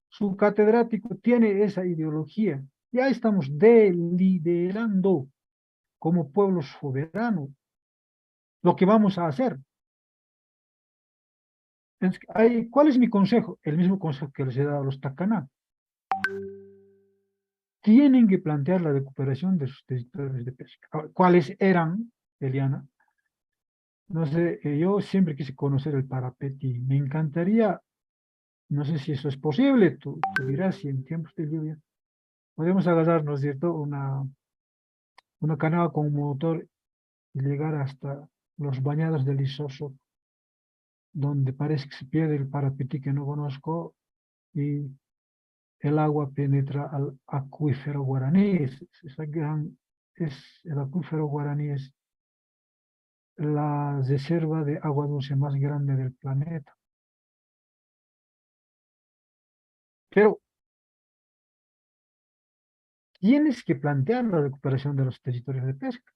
su catedrático tiene esa ideología. Ya estamos deliberando como pueblo soberano lo que vamos a hacer. ¿Cuál es mi consejo? El mismo consejo que les he dado a los Tacaná. Tienen que plantear la recuperación de sus territorios de pesca. Ahora, ¿cuáles eran, Eliana? No sé, yo siempre quise conocer el Parapetí. Me encantaría, no sé si eso es posible, tú dirás si en tiempos de lluvia podemos agarrarnos, ¿cierto? una canoa con motor y llegar hasta los bañados del Isoso, donde parece que se pierde el parapetí que no conozco y el agua penetra al acuífero guaraní. El acuífero guaraní es la reserva de agua dulce más grande del planeta. Pero tienes que plantear la recuperación de los territorios de pesca.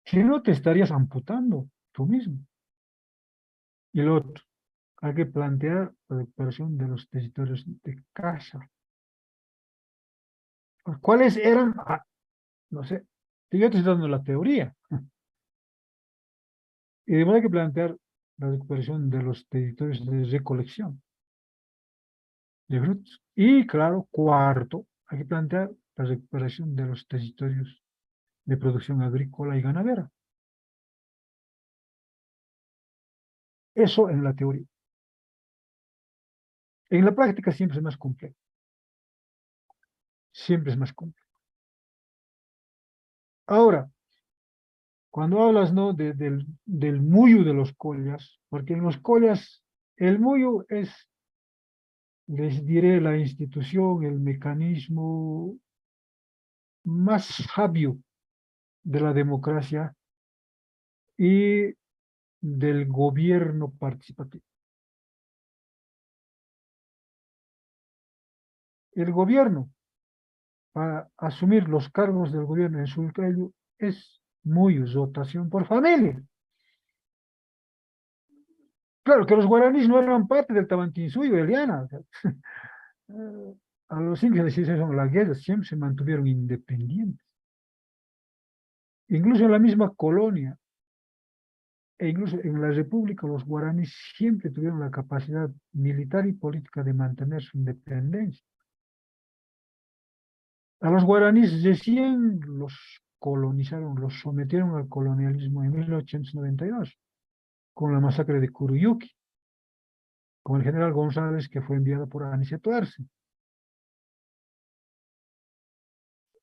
Si no, te estarías amputando tú mismo. Y lo otro, hay que plantear la recuperación de los territorios de caza. ¿Cuáles eran? No sé, yo te estoy dando la teoría. Y además hay que plantear la recuperación de los territorios de recolección de frutos. Y claro, cuarto, hay que plantear la recuperación de los territorios de producción agrícola y ganadera. Eso en la teoría. En la práctica siempre es más complejo. Siempre es más complejo. Ahora, cuando hablas, ¿no?, del muyu de los collas, porque en los collas el muyu es, les diré, la institución, el mecanismo más sabio de la democracia y del gobierno participativo. El gobierno, para asumir los cargos del gobierno en Surcayo, es muy rotación por familia. Claro que los guaraníes no eran parte del Tawantinsuyo, Eliana. A los indios les hicieron la guerra, siempre se mantuvieron independientes. Incluso en la misma colonia, e incluso en la república, los guaraníes siempre tuvieron la capacidad militar y política de mantener su independencia. A los guaraníes recién los colonizaron, los sometieron al colonialismo en 1892, con la masacre de Curuyuqui, con el general González, que fue enviado por Aniceto Arce.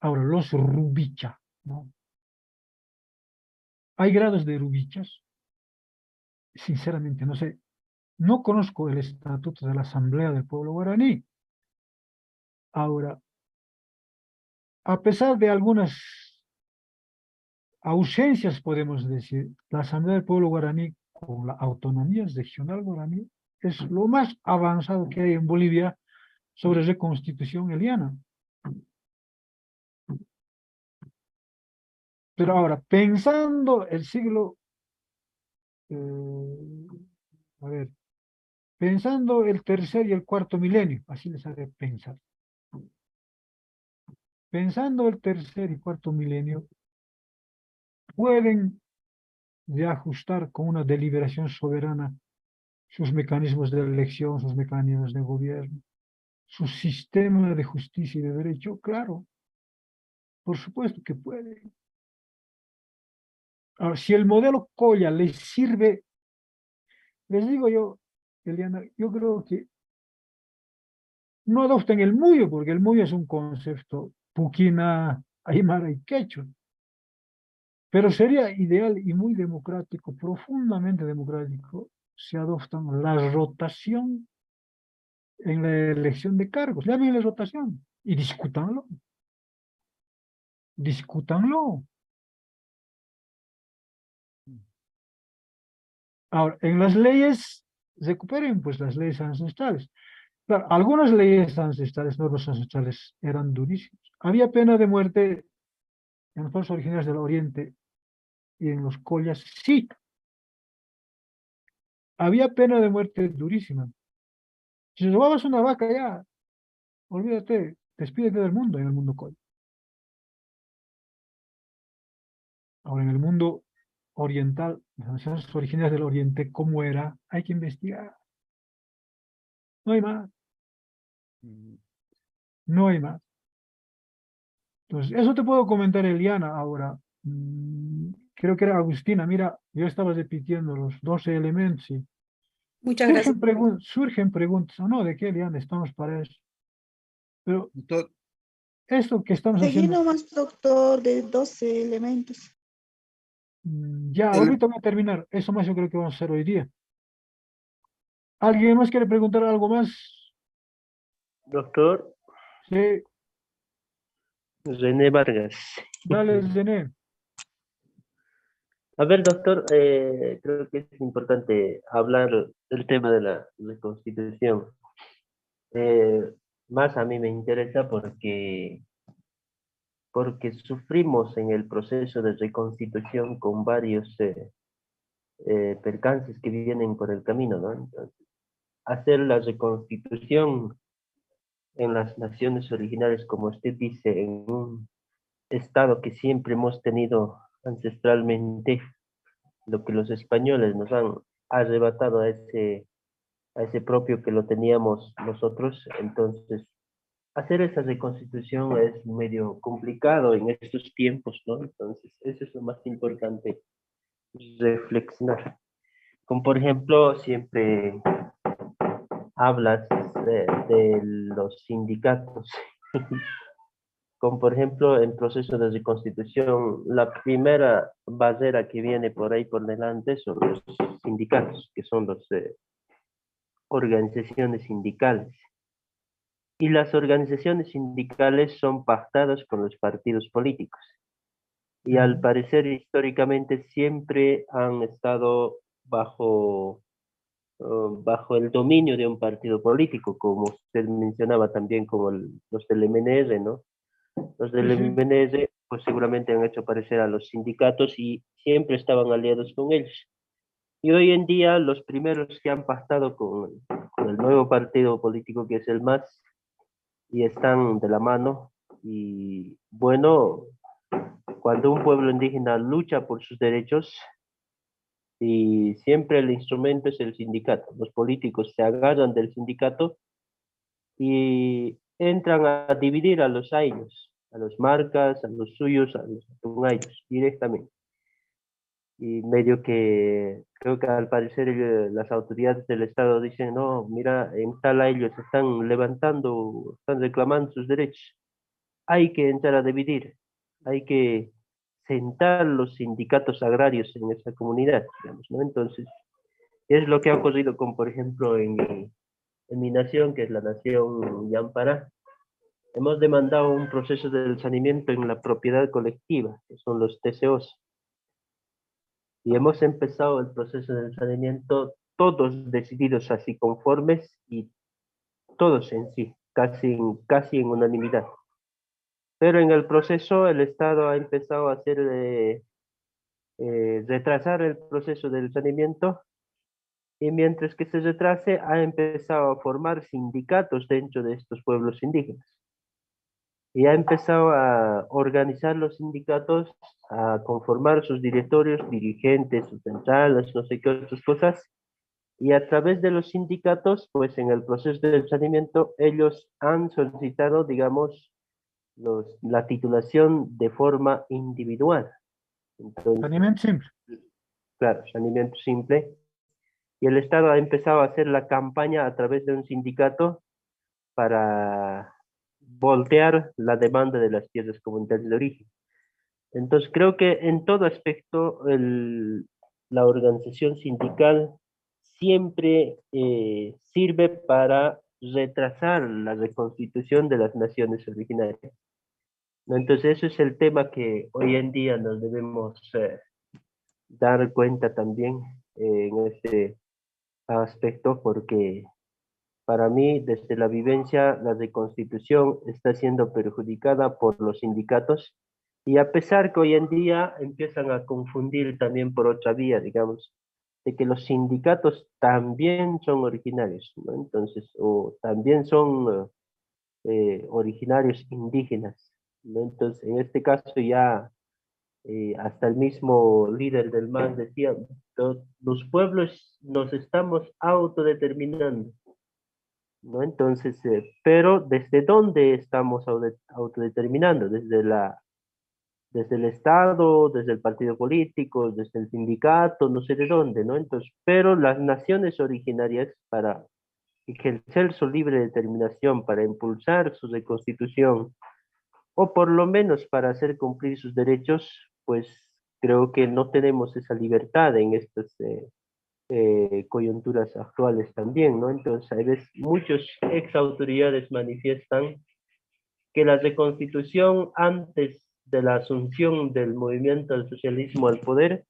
Ahora, los rubicha, ¿no? Hay grados de rubichas, sinceramente no sé, no conozco el estatuto de la Asamblea del Pueblo Guaraní. Ahora, a pesar de algunas ausencias, podemos decir, la Asamblea del Pueblo Guaraní con la autonomía regional guaraní es lo más avanzado que hay en Bolivia sobre reconstitución eliana. Pero ahora, pensando el siglo, a ver, pensando el tercer y el cuarto milenio, así les haré pensar. Pensando el tercer y cuarto milenio, pueden de ajustar con una deliberación soberana sus mecanismos de elección, sus mecanismos de gobierno, su sistema de justicia y de derecho. Claro, por supuesto que pueden. Ahora, si el modelo Colla les sirve, les digo yo, Eliana, yo creo que no adopten el muyo, porque el muyo es un concepto puquina, aymara y quechua. Pero sería ideal y muy democrático, profundamente democrático, si adoptan la rotación en la elección de cargos. Llámenle rotación y discútanlo. Discútanlo. Ahora, en las leyes, recuperen pues las leyes ancestrales. Claro, algunas leyes ancestrales, normas ancestrales, eran durísimas. Había pena de muerte en los pueblos originarios del Oriente y en los collas, sí. Había pena de muerte durísima. Si robabas una vaca ya, olvídate, despídete del mundo en el mundo colla. Ahora, en el mundo oriental, las naciones originarias del Oriente, ¿cómo era? Hay que investigar. No hay más. No hay más. Entonces, eso te puedo comentar, Eliana, ahora. Creo que era Agustina. Mira, yo estaba repitiendo los 12 elementos y Muchas gracias. surgen preguntas. ¿O no? ¿De qué, Eliana? Estamos para eso. Pero Doctor, esto que estamos Seguí haciendo, nomás, doctor, de 12 elementos. ya, ahorita voy a terminar. Eso más yo creo que vamos a hacer hoy día. ¿Alguien más quiere preguntar algo más? Doctor Sí, René Vargas. dale, Zené. A ver, doctor, creo que es importante hablar del tema de la reconstitución. Eh, Más a mí me interesa porque sufrimos en el proceso de reconstitución con varios percances que vienen por el camino, ¿no? Entonces, hacer la reconstitución en las naciones originales, como usted dice, en un estado que siempre hemos tenido ancestralmente, lo que los españoles nos han arrebatado a ese propio que lo teníamos nosotros. Entonces, hacer esa reconstitución es medio complicado en estos tiempos, ¿no? Entonces, eso es lo más importante, reflexionar. Como por ejemplo, siempre hablas de los sindicatos. Como por ejemplo, en proceso de reconstitución, la primera barrera que viene por ahí por delante son los sindicatos, que son las organizaciones sindicales. Y las organizaciones sindicales son pactadas con los partidos políticos. Y al parecer, históricamente, siempre han estado bajo el dominio de un partido político, como usted mencionaba también, como los del MNR, ¿no? Los Sí, del sí. MNR, pues seguramente han hecho aparecer a los sindicatos y siempre estaban aliados con ellos. Y hoy en día, los primeros que han pactado con el nuevo partido político que es el MAS, y están de la mano. Y bueno, cuando un pueblo indígena lucha por sus derechos, y siempre el instrumento es el sindicato, los políticos se agarran del sindicato y entran a dividir a los ayllus, a los marcas, a los suyos, a los ayllus, directamente. Y medio que creo que al parecer las autoridades del Estado dicen, no, mira, en tal ayllu se están levantando, están reclamando sus derechos. Hay que entrar a dividir, hay que sentar los sindicatos agrarios en esa comunidad, digamos, ¿no? Entonces, es lo que ha ocurrido con, por ejemplo, en mi nación, que es la nación Yampara. Hemos demandado un proceso de saneamiento en la propiedad colectiva, que son los TCOs, y hemos empezado el proceso de saneamiento todos decididos así conformes y todos en sí, casi en unanimidad. Pero en el proceso el Estado ha empezado a hacer retrasar el proceso del saneamiento, y mientras que se retrase ha empezado a formar sindicatos dentro de estos pueblos indígenas y ha empezado a organizar los sindicatos, a conformar sus directorios, dirigentes, sus centrales, no sé qué otras cosas, y a través de los sindicatos, pues en el proceso del saneamiento, ellos han solicitado, digamos, la titulación de forma individual. Entonces, Saneamiento simple. claro, saneamiento simple. Y el Estado ha empezado a hacer la campaña a través de un sindicato para voltear la demanda de las tierras comunitarias de origen. Entonces, creo que en todo aspecto la organización sindical siempre sirve para retrasar la reconstitución de las naciones originarias, ¿no? Entonces, eso es el tema que hoy en día nos debemos dar cuenta también en este aspecto, porque para mí, desde la vivencia, la reconstitución está siendo perjudicada por los sindicatos, y a pesar que hoy en día empiezan a confundir también por otra vía, digamos, de que los sindicatos también son originarios, ¿no? Entonces, o también son originarios indígenas, ¿no? Entonces, en este caso ya hasta el mismo líder del MAS decía, los pueblos nos estamos autodeterminando, ¿no? Entonces, pero ¿desde dónde estamos autodeterminando? Desde el Estado, desde el partido político, desde el sindicato, no sé de dónde, ¿no? Entonces, pero las naciones originarias, para ejercer su libre determinación, para impulsar su reconstitución, o por lo menos para hacer cumplir sus derechos, pues creo que no tenemos esa libertad en estas coyunturas actuales también, ¿no? Entonces, a veces muchos ex autoridades manifiestan que la reconstitución antes de la asunción del movimiento del socialismo al poder,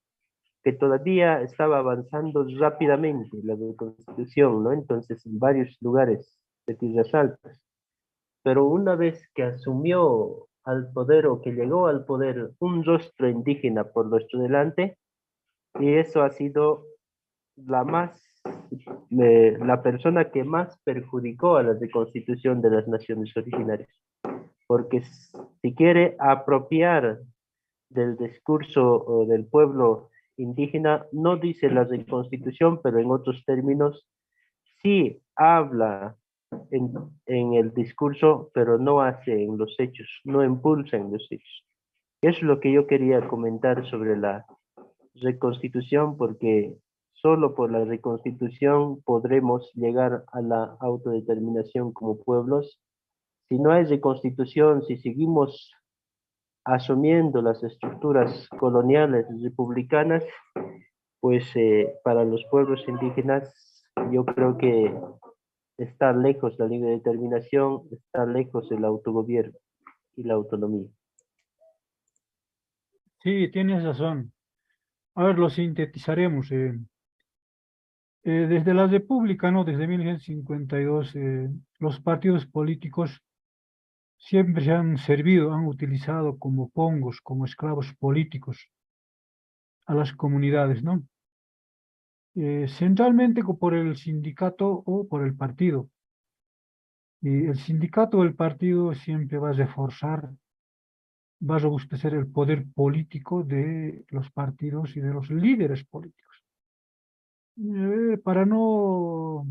que todavía estaba avanzando rápidamente la reconstitución, ¿no? Entonces, en varios lugares de Tierras Altas. Pero una vez que asumió al poder o que llegó al poder un rostro indígena por nuestro delante, y eso ha sido la persona que más perjudicó a la reconstitución de las naciones originarias, porque si quiere apropiar del discurso del pueblo indígena, no dice la reconstitución, pero en otros términos sí habla en el discurso, pero no hace en los hechos, no impulsa en los hechos. Eso es lo que yo quería comentar sobre la reconstitución, porque solo por la reconstitución podremos llegar a la autodeterminación como pueblos. Si no hay reconstitución, si seguimos asumiendo las estructuras coloniales republicanas, pues para los pueblos indígenas yo creo que está lejos la libre determinación, está lejos el autogobierno y la autonomía. Sí, tienes razón. A ver, lo sintetizaremos. Desde la República, ¿no? Desde 1952, los partidos políticos siempre se han servido, han utilizado como pongos, como esclavos políticos a las comunidades, ¿no? Centralmente por el sindicato o por el partido. Y el sindicato o el partido siempre va a reforzar, va a robustecer el poder político de los partidos y de los líderes políticos. Para no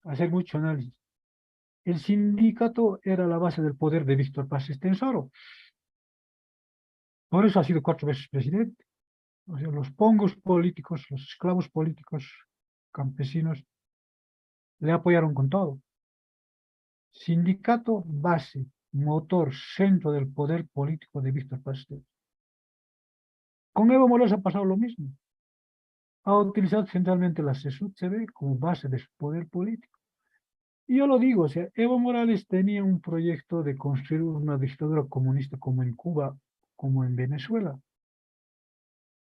hacer mucho análisis, el sindicato era la base del poder de Víctor Paz Estenssoro. Por eso ha sido 4 veces presidente. O sea, los pongos políticos, los esclavos políticos campesinos le apoyaron con todo. Sindicato, base, motor, centro del poder político de Víctor Paz Estenssoro. Con Evo Morales ha pasado lo mismo. Ha utilizado centralmente la CSUCB como base de su poder político. Y yo lo digo, o sea, Evo Morales tenía un proyecto de construir una dictadura comunista como en Cuba, como en Venezuela.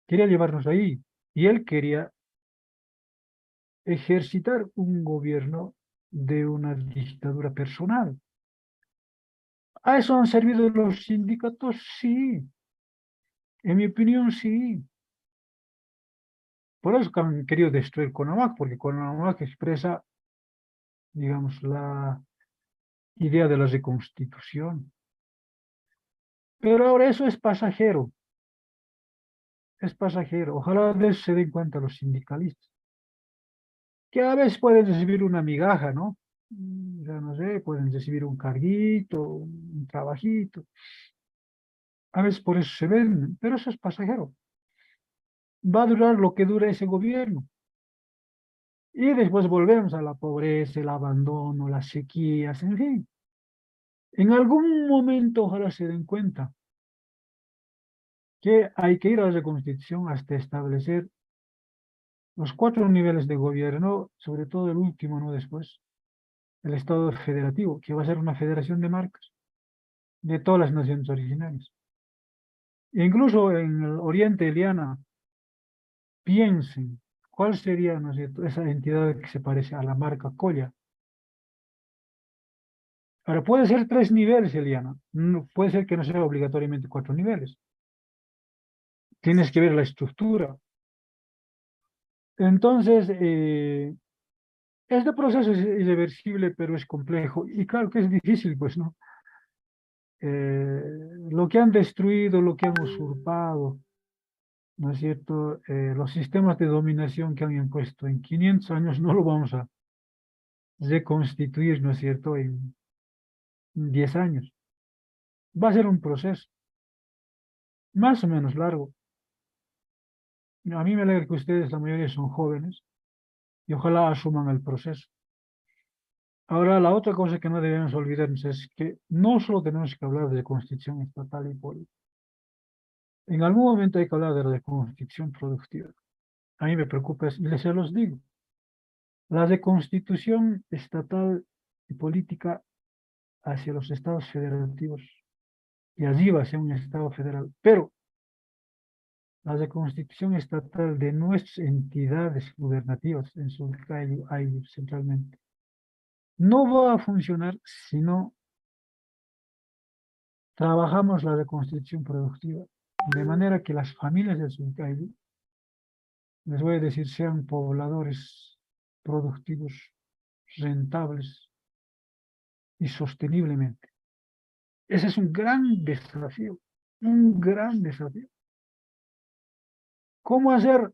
Quería llevarnos ahí. Y él quería ejercitar un gobierno de una dictadura personal. ¿A eso han servido los sindicatos? Sí. En mi opinión, sí. Por eso que han querido destruir CONAMAC, porque CONAMAC expresa, digamos, la idea de la reconstitución. Pero ahora eso es pasajero. Es pasajero. Ojalá de eso se den cuenta los sindicalistas. Que a veces pueden recibir una migaja, ¿no? Ya no sé, pueden recibir un carguito, un trabajito. A veces por eso se venden, pero eso es pasajero. Va a durar lo que dure ese gobierno. Y después volvemos a la pobreza, el abandono, las sequías, en fin. En algún momento ojalá se den cuenta que hay que ir a la reconstitución hasta establecer los 4 niveles de gobierno, sobre todo el último, no después, el Estado federativo, que va a ser una federación de marcas de todas las naciones originarias. E incluso en el Oriente, Eliana, piensen cuál sería, ¿no es cierto?, esa entidad que se parece a la marca Colla. Ahora, puede ser 3 niveles, Eliana. No, puede ser que no sea obligatoriamente 4 niveles. Tienes que ver la estructura. Entonces, este proceso es irreversible, pero es complejo. Y claro que es difícil, pues, ¿no? Lo que han destruido, lo que han usurpado, ¿no es cierto? Los sistemas de dominación que han impuesto en 500 años no lo vamos a reconstituir, ¿no es cierto?, en 10 años. Va a ser un proceso más o menos largo. A mí me alegra que ustedes, la mayoría son jóvenes, y ojalá asuman el proceso. Ahora, la otra cosa que no debemos olvidarnos es que no solo tenemos que hablar de constitución estatal y política. En algún momento hay que hablar de la constitución productiva. A mí me preocupa, y les se los digo, la de constitución estatal y política hacia los estados federativos, y allí va a ser un estado federal, pero la de constitución estatal de nuestras entidades gubernativas, en su hay centralmente, no va a funcionar si no trabajamos la reconstrucción productiva, de manera que las familias del Surcayo, les voy a decir, sean pobladores productivos, rentables y sosteniblemente. Ese es un gran desafío, un gran desafío. ¿Cómo hacer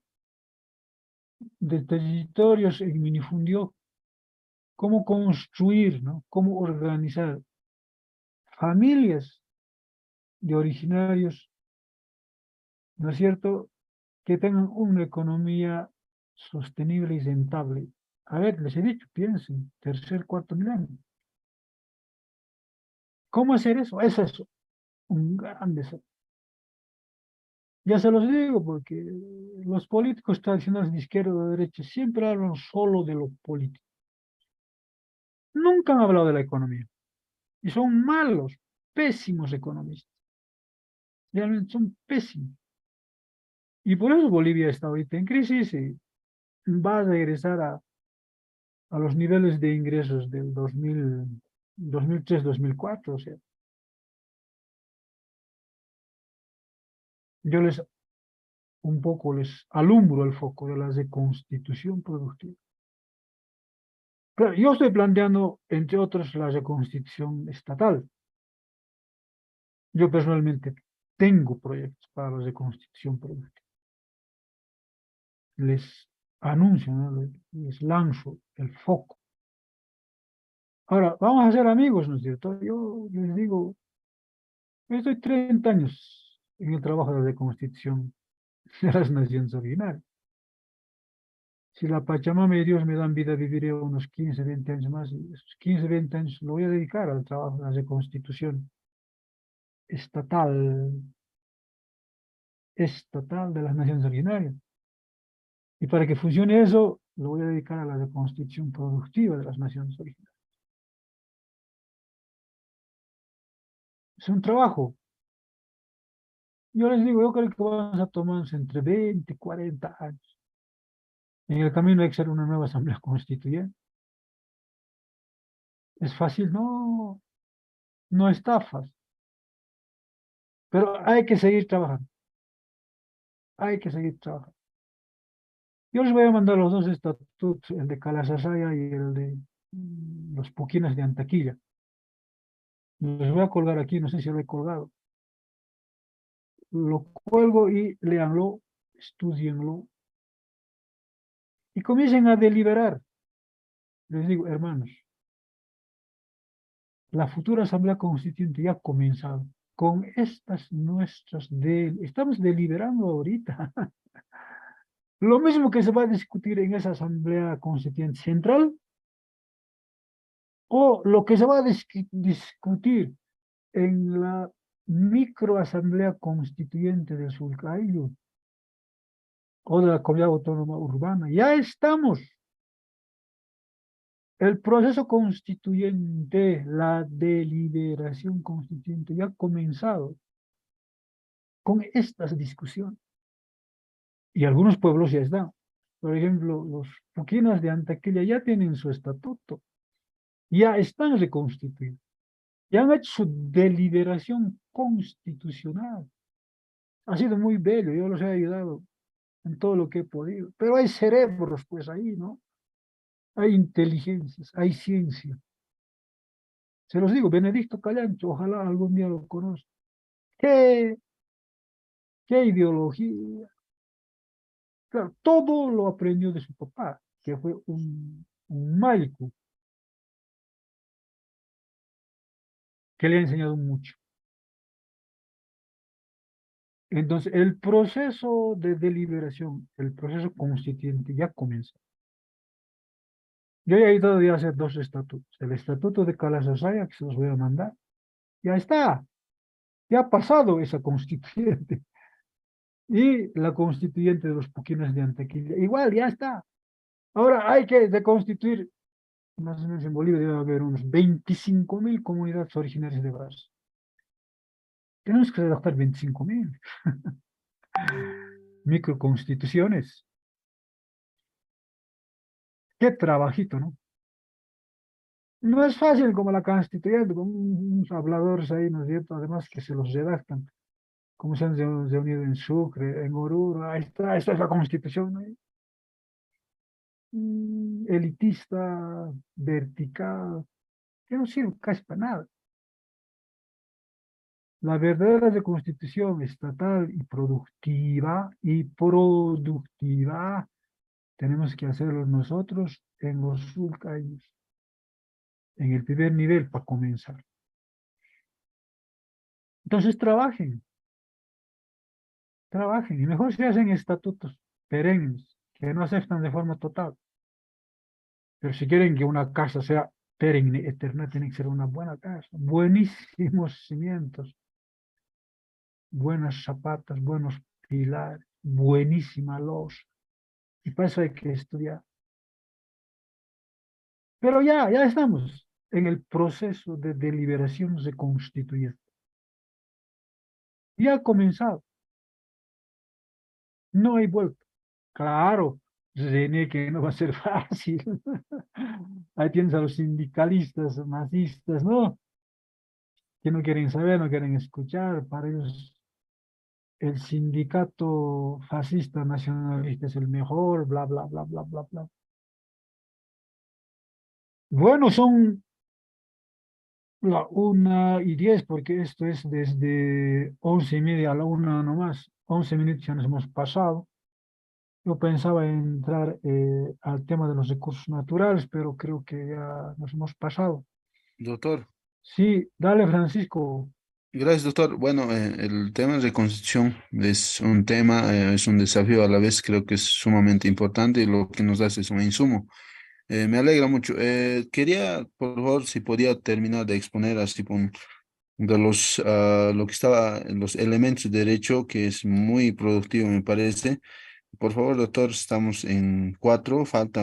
de territorios en minifundio? ¿Cómo construir, ¿no? ¿Cómo organizar familias de originarios, ¿no es cierto?, que tengan una economía sostenible y rentable. A ver, les he dicho, piensen, tercer, cuarto milenio. ¿Cómo hacer eso? Es eso, un gran desafío. Ya se los digo, porque los políticos tradicionales de izquierda o de derecha siempre hablan solo de lo político. Nunca han hablado de la economía. Y son malos, pésimos economistas. Realmente son pésimos. Y por eso Bolivia está ahorita en crisis y va a regresar a los niveles de ingresos del 2003-2004. O sea, yo un poco les alumbro el foco de las de constitución productiva. Claro, yo estoy planteando, entre otros, la reconstitución estatal. Yo personalmente tengo proyectos para la reconstitución productiva. Les anuncio, ¿no? Les lanzo el foco. Ahora, vamos a ser amigos, ¿no es cierto? Yo les digo, yo estoy 30 años en el trabajo de la reconstitución de las naciones originarias. Si la Pachamama y Dios me dan vida, viviré unos 15, 20 años más, y esos 15, 20 años lo voy a dedicar al trabajo de la reconstitución estatal, estatal de las naciones originarias. Y para que funcione eso, lo voy a dedicar a la reconstrucción productiva de las naciones originarias. Es un trabajo. Yo les digo, yo creo que vamos a tomarnos entre 20 y 40 años. En el camino hay que hacer una nueva asamblea constituyente. ¿Es fácil? No, no está fácil. Pero hay que seguir trabajando. Hay que seguir trabajando. Yo les voy a mandar los dos estatutos, el de Calasasaya y el de los Puquinas de Antaquilla. Los voy a colgar aquí, no sé si lo he colgado. Lo cuelgo y léanlo, estudienlo y comiencen a deliberar. Les digo, hermanos, la futura Asamblea Constituyente ya ha comenzado con estas nuestras estamos deliberando ahorita. Lo mismo que se va a discutir en esa Asamblea Constituyente Central, o lo que se va a discutir en la microasamblea constituyente del Surcayo o de la Comunidad Autónoma Urbana. Ya estamos. El proceso constituyente, la deliberación constituyente ya ha comenzado con estas discusiones. Y algunos pueblos ya están. Por ejemplo, los Puquinas de Antaquilla ya tienen su estatuto, ya están reconstituidos, ya han hecho su deliberación constitucional. Ha sido muy bello, yo los he ayudado en todo lo que he podido. Pero hay cerebros, pues ahí, ¿no? Hay inteligencias, hay ciencia. Se los digo, Benedicto Callancho, ojalá algún día lo conozca. ¿Qué, qué ideología? Claro, todo lo aprendió de su papá, que fue un médico que le ha enseñado mucho. Entonces, el proceso de deliberación, el proceso constituyente ya comienza. Yo ya he ido a hacer dos estatutos. El estatuto de Calasasaya, que se los voy a mandar, ya está. Ya ha pasado esa constituyente. Y la constituyente de los Puquines de Antequilla. Igual, ya está. Ahora hay que deconstituir, más o menos en Bolivia debe haber unos 25.000 comunidades originarias de base. Tenemos que redactar 25.000 microconstituciones. Qué trabajito, ¿no? No es fácil como la constituyente, con unos habladores ahí, ¿no es cierto? Además que se los redactan, como se han reunido en Sucre, en Oruro, ahí está, esta es la constitución, ¿no? Elitista, vertical, que no sirve casi para nada. La verdadera reconstitución estatal y productiva, tenemos que hacerlo nosotros en los años, en el primer nivel para comenzar. Entonces trabajen, y mejor se hacen estatutos perennes, que no aceptan de forma total. Pero si quieren que una casa sea perenne, eterna, tiene que ser una buena casa, buenísimos cimientos, buenas zapatas, buenos pilares, buenísima losa. Y para eso hay que estudiar. Pero ya estamos en el proceso de deliberación reconstituyente. Ya ha comenzado. No hay vuelta. Claro, René, que no va a ser fácil. Ahí tienes a los sindicalistas, masistas, ¿no? Que no quieren saber, no quieren escuchar. Para ellos el sindicato fascista nacionalista es el mejor, bla, bla, bla, bla, bla, bla. Bueno, son la 1:10, porque esto es desde 11:30 a la 1 nomás. 11 minutos ya nos hemos pasado. Yo pensaba entrar al tema de los recursos naturales, pero creo que ya nos hemos pasado. Doctor, Sí, dale, Francisco. gracias, doctor. Bueno, el tema de reconstrucción es un tema, es un desafío a la vez, creo que es sumamente importante y lo que nos da es un insumo. Me alegra mucho. Quería, por favor, si podía terminar de exponer así con de lo que estaba, los elementos de derecho, que es muy productivo, me parece. Por favor, doctor, estamos en 4, falta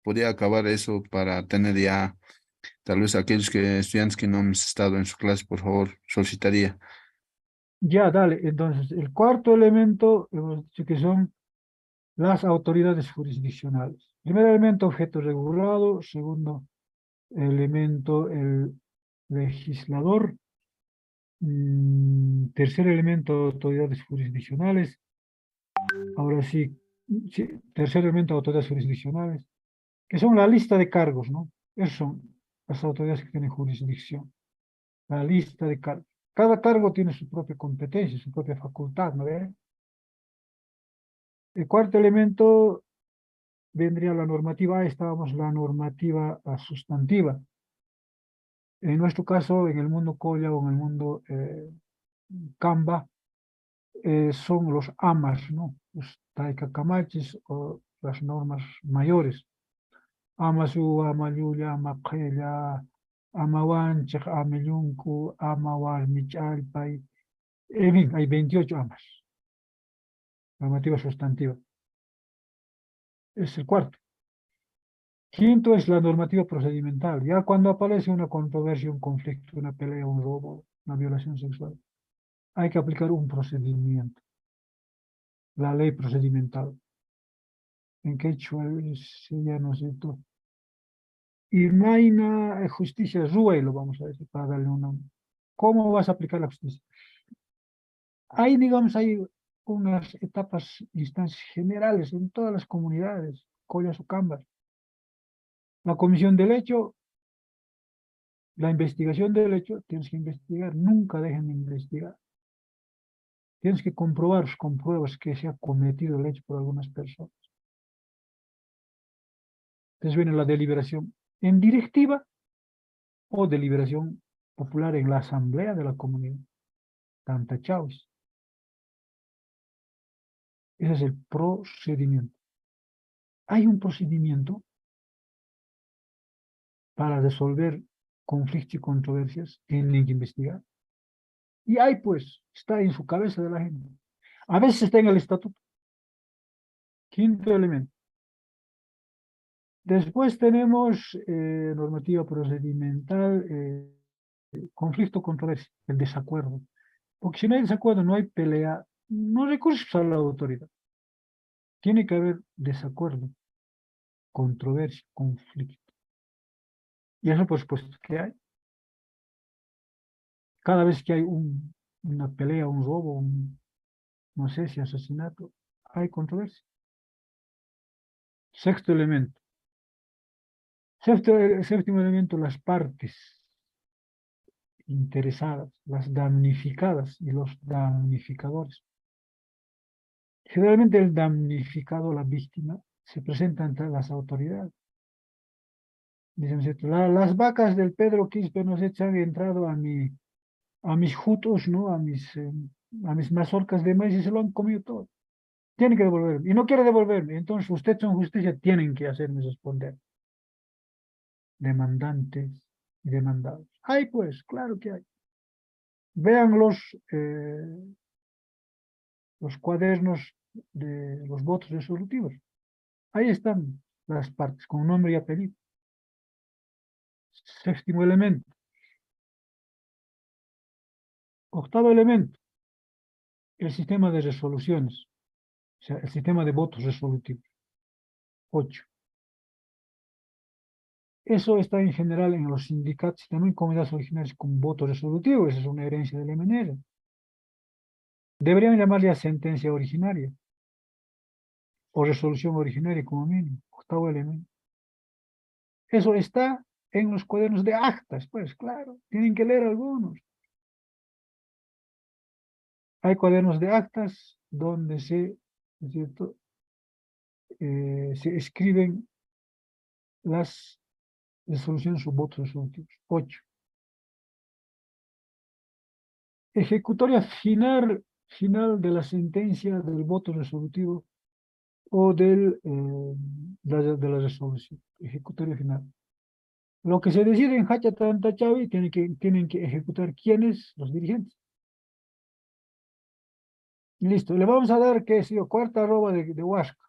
podría acabar eso para tener ya, tal vez aquellos estudiantes que no hemos estado en su clase, por favor, solicitaría. Ya, dale. Entonces, el cuarto elemento, hemos dicho que son las autoridades jurisdiccionales. Primer elemento, objeto regulado. Segundo elemento, el legislador. Tercer elemento, autoridades jurisdiccionales. Ahora sí, sí, tercer elemento, autoridades jurisdiccionales, que son la lista de cargos, ¿no? Esas son las autoridades que tienen jurisdicción. La lista de cargos. Cada cargo tiene su propia competencia, su propia facultad, ¿no ve? El cuarto elemento vendría la normativa. Ahí estábamos la normativa sustantiva. En nuestro caso, en el mundo Colla o en el mundo Camba, son los AMAS, ¿no? Los taikacamachis o las normas mayores. Amasu, Amayuya, Amaqella, Amawanchik, Amilunku, Amawalmichalpay. En fin, hay 28 AMAS, normativa sustantiva. Es el cuarto. Quinto es la normativa procedimental. Ya cuando aparece una controversia, un conflicto, una pelea, un robo, una violación sexual, hay que aplicar un procedimiento, la ley procedimental. En quechua se llama, ¿no es cierto? Y Maina justicia Ruey, lo vamos a decir para darle un nombre. ¿Cómo vas a aplicar la justicia? Ahí, digamos, hay unas etapas, instancias generales en todas las comunidades, collas o cambas. La comisión del hecho, la investigación del hecho, tienes que investigar, nunca dejen de investigar. Tienes que comprobar con pruebas que se ha cometido el hecho por algunas personas. Entonces viene la deliberación en directiva o deliberación popular en la asamblea de la comunidad. Tanta chavis. Ese es el procedimiento. Hay un procedimiento para resolver conflictos y controversias, tienen que investigar. Y ahí pues, está en su cabeza de la gente. A veces está en el estatuto. Quinto elemento. Después tenemos normativa procedimental, conflicto, controversia, el desacuerdo. Porque si no hay desacuerdo, no hay pelea, no hay recursos a la autoridad. Tiene que haber desacuerdo, controversia, conflicto. Y eso por supuesto que hay. Cada vez que hay una pelea, un robo, no sé si asesinato, hay controversia. Sexto elemento. Séptimo elemento, las partes interesadas, las damnificadas y los damnificadores. Generalmente el damnificado, la víctima, se presenta ante las autoridades. Dicen, ¿cierto? Las vacas del Pedro Quispe, no sé, se han entrado a mis jutos, ¿no? A mis mazorcas de maíz y se lo han comido todo. Tiene que devolverme. Y no quiere devolverme. Entonces, usted son justicia, tienen que hacerme responder. Demandantes y demandados. Hay pues, claro que hay. Vean los cuadernos de los votos resolutivos. Ahí están las partes, con nombre y apellido. Séptimo elemento. Octavo elemento. El sistema de resoluciones. O sea, el sistema de votos resolutivos. 8. Eso está en general en los sindicatos y también comunidades originarias con voto resolutivo. Esa es una herencia del MNR. Deberían llamarle a sentencia originaria o resolución originaria como mínimo. Octavo elemento. Eso está en los cuadernos de actas, pues claro, tienen que leer algunos. Hay cuadernos de actas donde ¿no es cierto? Se escriben las resoluciones o votos resolutivos. 8. Ejecutoria final de la sentencia del voto resolutivo o de la resolución. Ejecutoria final. Lo que se decide en Hachatantachavi tienen que ejecutar quiénes, los dirigentes. Listo, le vamos a dar, qué sé yo, cuarta arroba de Huasca.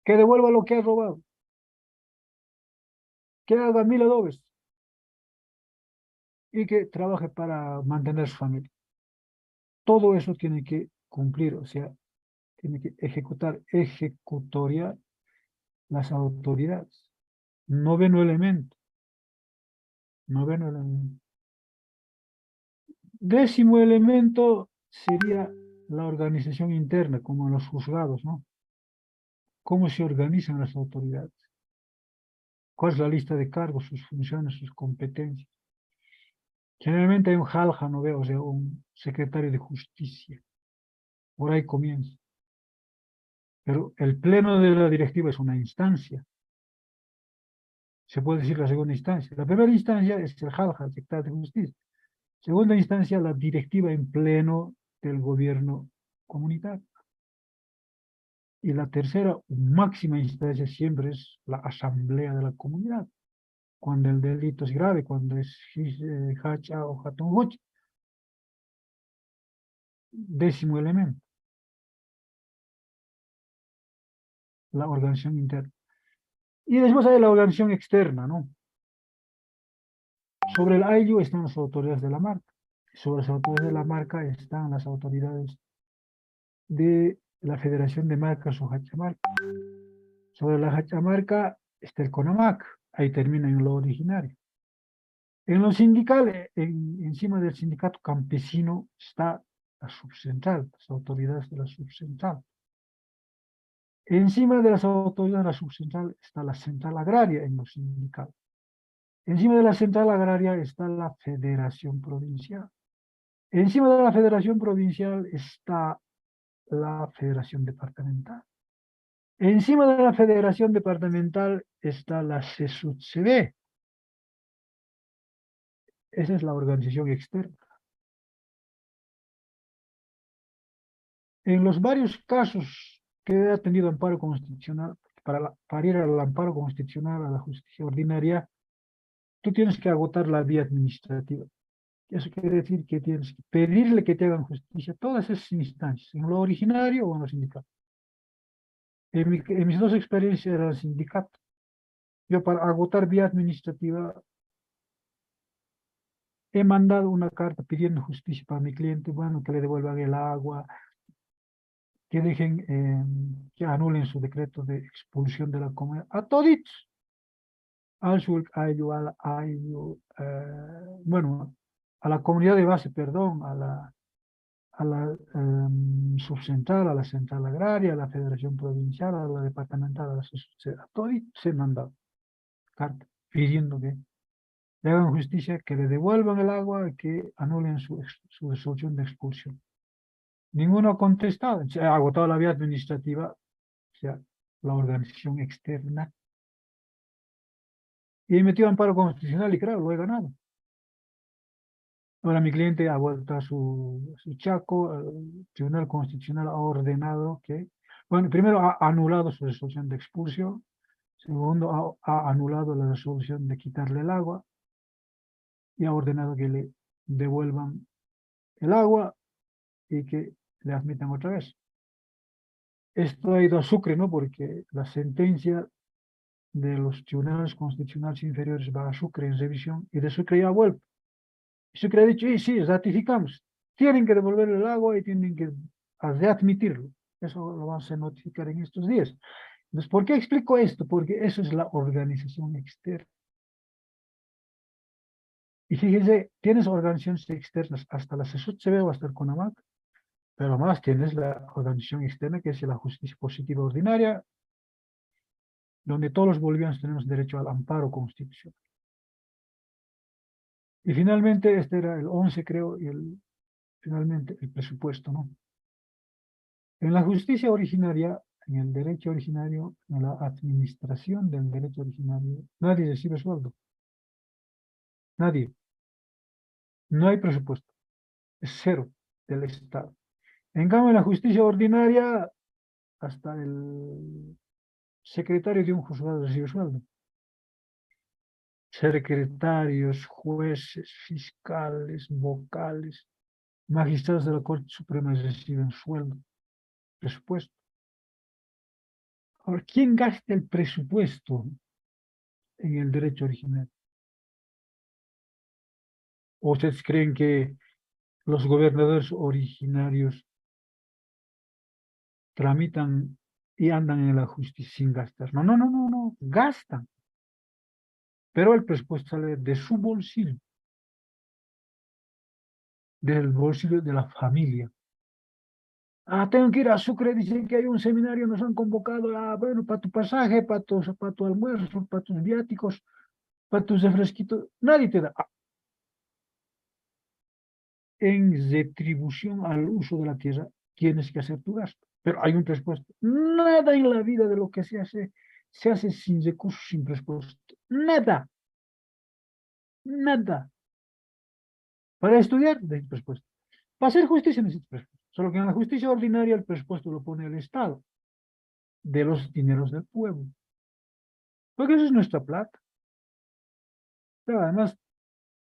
Que devuelva lo que ha robado. Que haga 1000 adobes. Y que trabaje para mantener su familia. Todo eso tiene que cumplir, o sea, tiene que ejecutoriar las autoridades. Noveno elemento. Noveno elemento. Décimo elemento sería la organización interna, como en los juzgados, ¿no? ¿Cómo se organizan las autoridades? ¿Cuál es la lista de cargos, sus funciones, sus competencias? Generalmente hay un jalja, no veo, o sea, un secretario de justicia. Por ahí comienza. Pero el pleno de la directiva es una instancia. Se puede decir la segunda instancia. La primera instancia es el jalja, el secretario de justicia. Segunda instancia, la directiva en pleno del gobierno comunitario. Y la tercera, máxima instancia, siempre es la asamblea de la comunidad. Cuando el delito es grave, cuando es hacha o hatunhuch. Décimo elemento. La organización interna. Y después hay la organización externa, ¿no? Sobre el AILU están las autoridades de la marca. Sobre las autoridades de la marca están las autoridades de la Federación de Marcas o Hachamarca. Sobre la Hachamarca está el CONAMAC. Ahí termina en lo originario. En lo sindical, encima del sindicato campesino está la subcentral, las autoridades de la subcentral. Encima de las autoridades de la subcentral está la central agraria en lo sindical. Encima de la central agraria está la federación provincial. Encima de la federación provincial está la federación departamental. Encima de la federación departamental está la CESUTCB. Esa es la organización externa. En los varios casos que ha tenido amparo constitucional, para ir al amparo constitucional a la justicia ordinaria, tú tienes que agotar la vía administrativa. Eso quiere decir que tienes que pedirle que te hagan justicia todas esas instancias, en lo originario o en los sindicatos. En mis dos experiencias era el sindicato. Yo para agotar vía administrativa he mandado una carta pidiendo justicia para mi cliente, bueno, que le devuelvan el agua, que dejen, que anulen su decreto de expulsión de la comunidad, a toditos, bueno, a la comunidad de base, perdón, a la subcentral, a la central agraria, a la federación provincial, a la departamental, a toditos se han mandado carta pidiendo que le hagan justicia, que le devuelvan el agua y que anulen su resolución de expulsión. Ninguno ha contestado, se ha agotado la vía administrativa, o sea, la organización externa, y he metido amparo constitucional y claro, lo he ganado. Ahora mi cliente ha vuelto a su chaco, el Tribunal Constitucional ha ordenado que, bueno, primero ha anulado su resolución de expulsión, segundo ha anulado la resolución de quitarle el agua, y ha ordenado que le devuelvan el agua y que le admitan otra vez. Esto ha ido a Sucre, ¿no? Porque la sentencia de los tribunales constitucionales inferiores va a Sucre en revisión y de Sucre ya ha vuelto. Y Sucre ha dicho, sí, ratificamos. Tienen que devolver el agua y tienen que readmitirlo. Eso lo vamos a notificar en estos días. Entonces, ¿por qué explico esto? Porque eso es la organización externa. Y fíjense, tienes organizaciones externas, hasta la CSUTCB o hasta el CONAMAC, pero más tienes la organización externa, que es la justicia positiva ordinaria, donde todos los bolivianos tenemos derecho al amparo constitucional. Y finalmente, este era el 11, creo, y finalmente el presupuesto, ¿no? En la justicia originaria, en el derecho originario, en la administración del derecho originario, nadie recibe sueldo. Nadie. No hay presupuesto. Es cero del Estado. En cambio, en la justicia ordinaria, hasta el secretario de un juzgado recibe sueldo. Secretarios, jueces, fiscales, vocales, magistrados de la Corte Suprema reciben sueldo, presupuesto. Ahora, ¿quién gasta el presupuesto en el derecho original? ¿O ustedes creen que los gobernadores originarios tramitan y andan en la justicia sin gastar? No, no, no, no, no, gastan. Pero el presupuesto sale de su bolsillo, del bolsillo de la familia. Tengo que ir a Sucre, dicen que hay un seminario, nos han convocado, bueno, para tu pasaje, para tu almuerzo, para tus viáticos, para tus refresquitos, nadie te da. En retribución al uso de la tierra, tienes que hacer tu gasto, pero hay un presupuesto. Nada en la vida de lo que se hace sin recursos, sin presupuesto. Nada. Nada. Para estudiar, necesitas presupuesto. Para hacer justicia, necesitas presupuesto. Solo que en la justicia ordinaria el presupuesto lo pone el Estado, de los dineros del pueblo. Porque eso es nuestra plata. Pero además,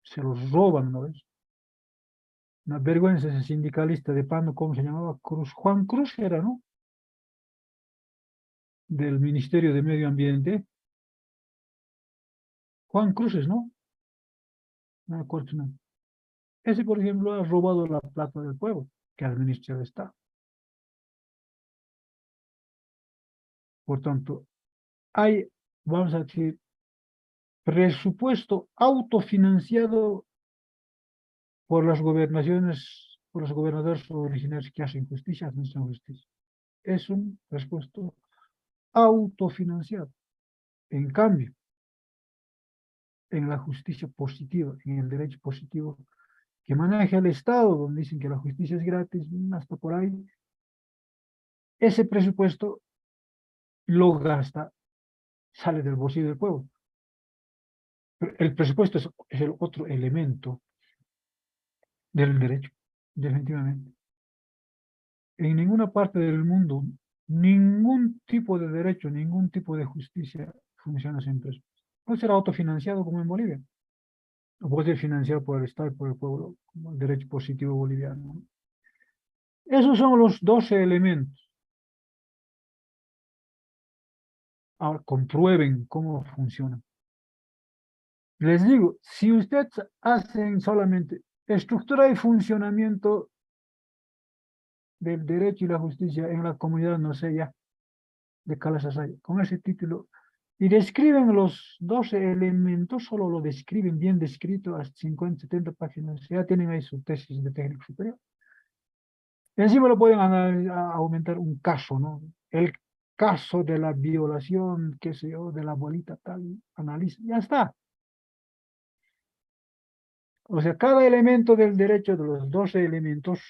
se los roban, ¿no ves? Una vergüenza ese sindicalista de Pando, ¿cómo se llamaba? Cruz. Juan Cruz era, ¿no? Del Ministerio de Medio Ambiente. Juan Cruces, ¿no? No me acuerdo su nombre. Ese, por ejemplo, ha robado la plata del pueblo que administra el Estado. Por tanto, hay, vamos a decir, presupuesto autofinanciado por las gobernaciones, por los gobernadores originarios que hacen justicia, administran justicia. Es un presupuesto autofinanciado. En cambio, en la justicia positiva, en el derecho positivo que maneja el Estado, donde dicen que la justicia es gratis, hasta por ahí, ese presupuesto lo gasta, sale del bolsillo del pueblo. Pero el presupuesto es el otro elemento del derecho, definitivamente. En ninguna parte del mundo, ningún tipo de derecho, ningún tipo de justicia funciona sin presupuesto. Puede ser autofinanciado como en Bolivia. o puede ser financiado por el Estado y por el pueblo, como el derecho positivo boliviano, ¿no? Esos son los 12 elementos. Ahora, comprueben cómo funcionan. Les digo, si ustedes hacen solamente estructura y funcionamiento del derecho y la justicia en la comunidad, no sé ya, de Calasasay, con ese título, y describen los 12 elementos, solo lo describen bien descrito, hasta 50, 70 páginas, ya tienen ahí su tesis de técnico superior. Encima lo pueden aumentar un caso, ¿no? El caso de la violación, qué sé yo, de la bolita tal, analiza, ya está. O sea, cada elemento del derecho de los 12 elementos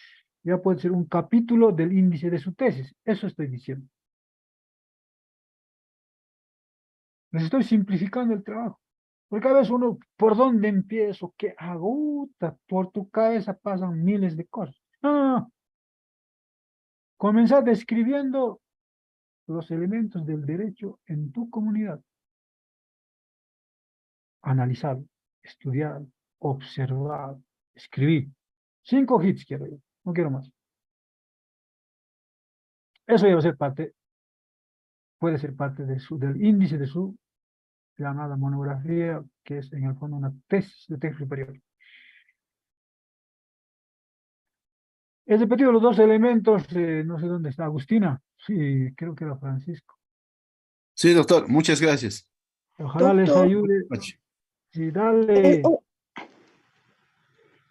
ya puede ser un capítulo del índice de su tesis. Eso estoy diciendo. Les estoy simplificando el trabajo. Porque a veces uno, ¿por dónde empiezo? ¿Qué hago? Uta, por tu cabeza pasan miles de cosas. No, no, no. Comenzar describiendo los elementos del derecho en tu comunidad. Analizar, estudiar, observar, escribir. 5 hits quiero yo, no quiero más. Eso debe ser parte, puede ser parte del índice de su llamada monografía, que es en el fondo una tesis de texto superior. He repetido los 2 elementos, no sé dónde está Agustina, sí, creo que era Francisco. Sí, doctor, muchas gracias. Ojalá les Doctor, ayude. Noche. Sí, el, dale. o-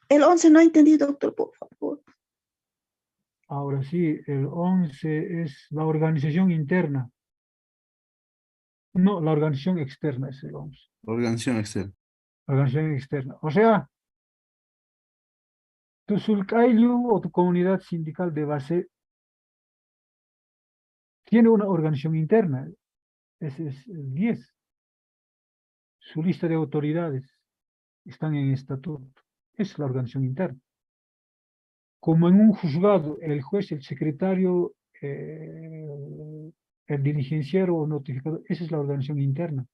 el 11 no ha entendido, doctor, por favor. Ahora sí, el 11 es la organización interna. No, la organización externa es el 11. Organización externa. La organización externa. O sea, tu sulcailu o tu comunidad sindical de base tiene una organización interna. Ese es el 10. Su lista de autoridades están en estatuto. Es la organización interna. Como en un juzgado, el juez, el secretario, el diligenciero o notificador, esa es la organización interna.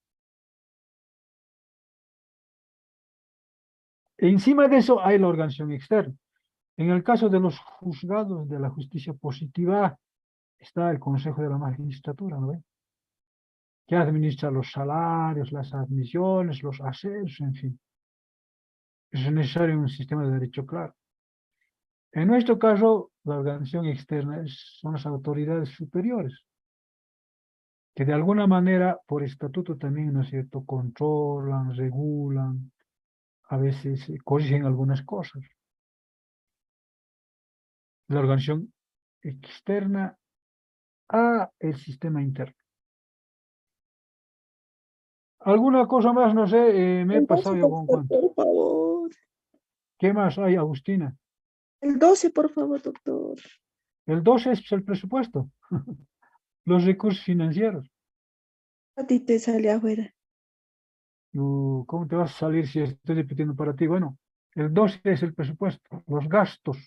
Encima de eso hay la organización externa. En el caso de los juzgados de la justicia positiva, está el Consejo de la Magistratura, ¿no ve? Que administra los salarios, las admisiones, los ascensos, en fin. Es necesario un sistema de derecho claro. En nuestro caso, la organización externa son las autoridades superiores, que de alguna manera, por estatuto también, ¿no es cierto?, controlan, regulan, a veces corrigen algunas cosas. La organización externa a el sistema interno. ¿Alguna cosa más? No sé, me he El pasado 12, yo con doctor, cuánto. por favor. ¿Qué más hay, Agustina? El 12, por favor, doctor. El 12 es el presupuesto, los recursos financieros. A ti te sale afuera. ¿Cómo te vas a salir si estoy repitiendo para ti? Bueno, el 12 es el presupuesto, los gastos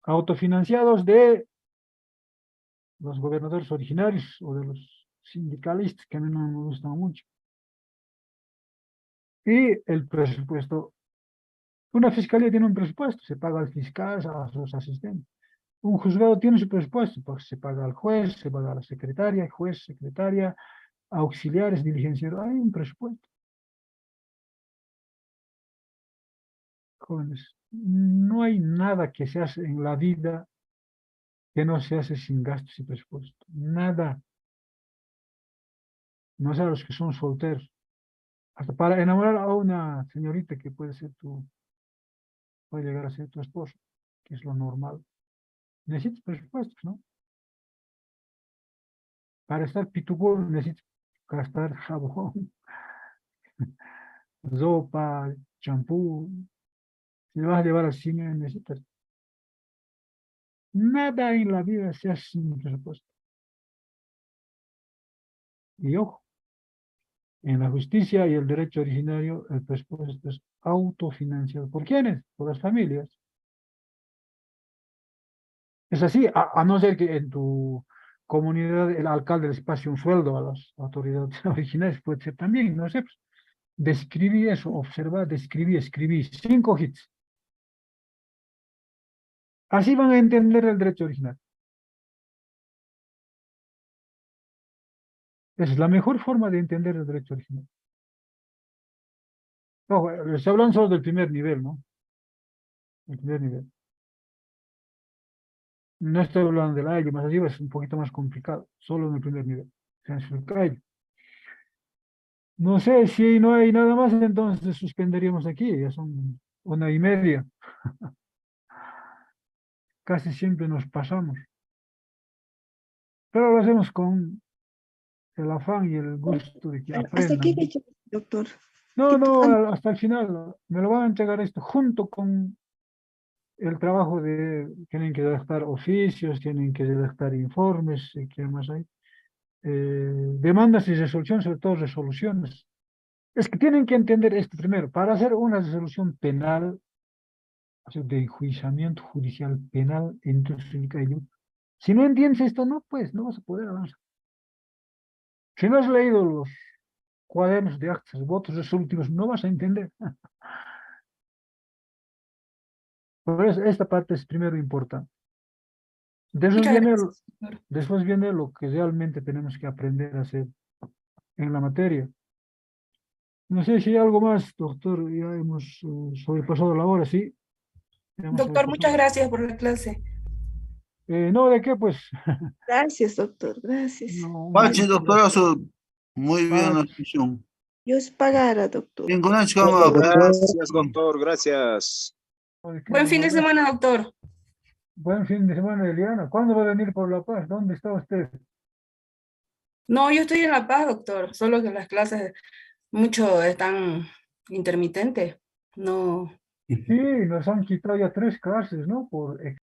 autofinanciados de los gobernadores originarios o de los sindicalistas, que a mí no me gustan mucho. Y el presupuesto. Una fiscalía tiene un presupuesto, se paga al fiscal, a sus asistentes. Un juzgado tiene su presupuesto, pues se paga al juez, se paga a la secretaria, juez, secretaria, auxiliares, diligenciados. Hay un presupuesto. Jóvenes, no hay nada que se hace en la vida que no se hace sin gastos y presupuesto. Nada. No sé a los que son solteros. Hasta para enamorar a una señorita que puede llegar a ser tu esposo, que es lo normal. Necesitas presupuestos, ¿no? Para estar pitbull necesitas gastar jabón, ropa, champú. Si vas a llevar al cine necesitas. Nada en la vida se hace sin presupuesto. Y ojo, en la justicia y el derecho originario, el presupuesto es autofinanciado. ¿Por quiénes? Por las familias. Es así, a no ser que en tu comunidad el alcalde les pase un sueldo a las autoridades originales, puede ser también, no sé. Pues, Describí eso, observar, describí, escribí. 5 hits. Así van a entender el derecho original. Esa es la mejor forma de entender el derecho original. Ojo, les hablan solo del primer nivel, ¿no? El primer nivel. No estoy hablando del aire, más arriba es un poquito más complicado, solo en el primer nivel. No sé si no hay nada más, entonces suspenderíamos aquí, ya son 1:30. Casi siempre nos pasamos. Pero lo hacemos con el afán y el gusto de que ¿Hasta qué aprendan. fecha, doctor? No, ¿Qué tal? hasta el final. Me lo van a entregar esto junto con el trabajo tienen que redactar oficios, tienen que redactar informes, ¿qué más hay? Demandas y resoluciones, sobre todo resoluciones. Es que tienen que entender esto primero. Para hacer una resolución penal, o sea, de enjuiciamiento judicial penal, entonces, si no entiendes esto, no, pues, no vas a poder avanzar. Si no has leído los cuadernos de actas, votos resolutivos, no vas a entender. Por eso, esta parte es primero importante. Después Muchas viene, gracias, doctor. después viene lo que realmente tenemos que aprender a hacer en la materia. No sé si hay algo más, doctor. Ya hemos sobrepasado la hora, sí. Ya hemos Doctor, muchas sobrepasado. gracias por la clase. No, ¿de qué? Pues, Gracias, doctor, gracias. no, un Pachi, gusto. doctorazo, muy bien la Paz. sesión. Dios pagara, doctor. Bien, con eso, Bueno, cámara. gracias, doctor, gracias. ¿De qué Buen nos fin de habrá? semana, doctor. Buen fin de semana, Eliana. ¿Cuándo va a venir por La Paz? ¿Dónde está usted? No, yo estoy en La Paz, doctor, solo que las clases mucho están intermitentes. No. Sí, nos han quitado ya 3 clases, ¿no? Por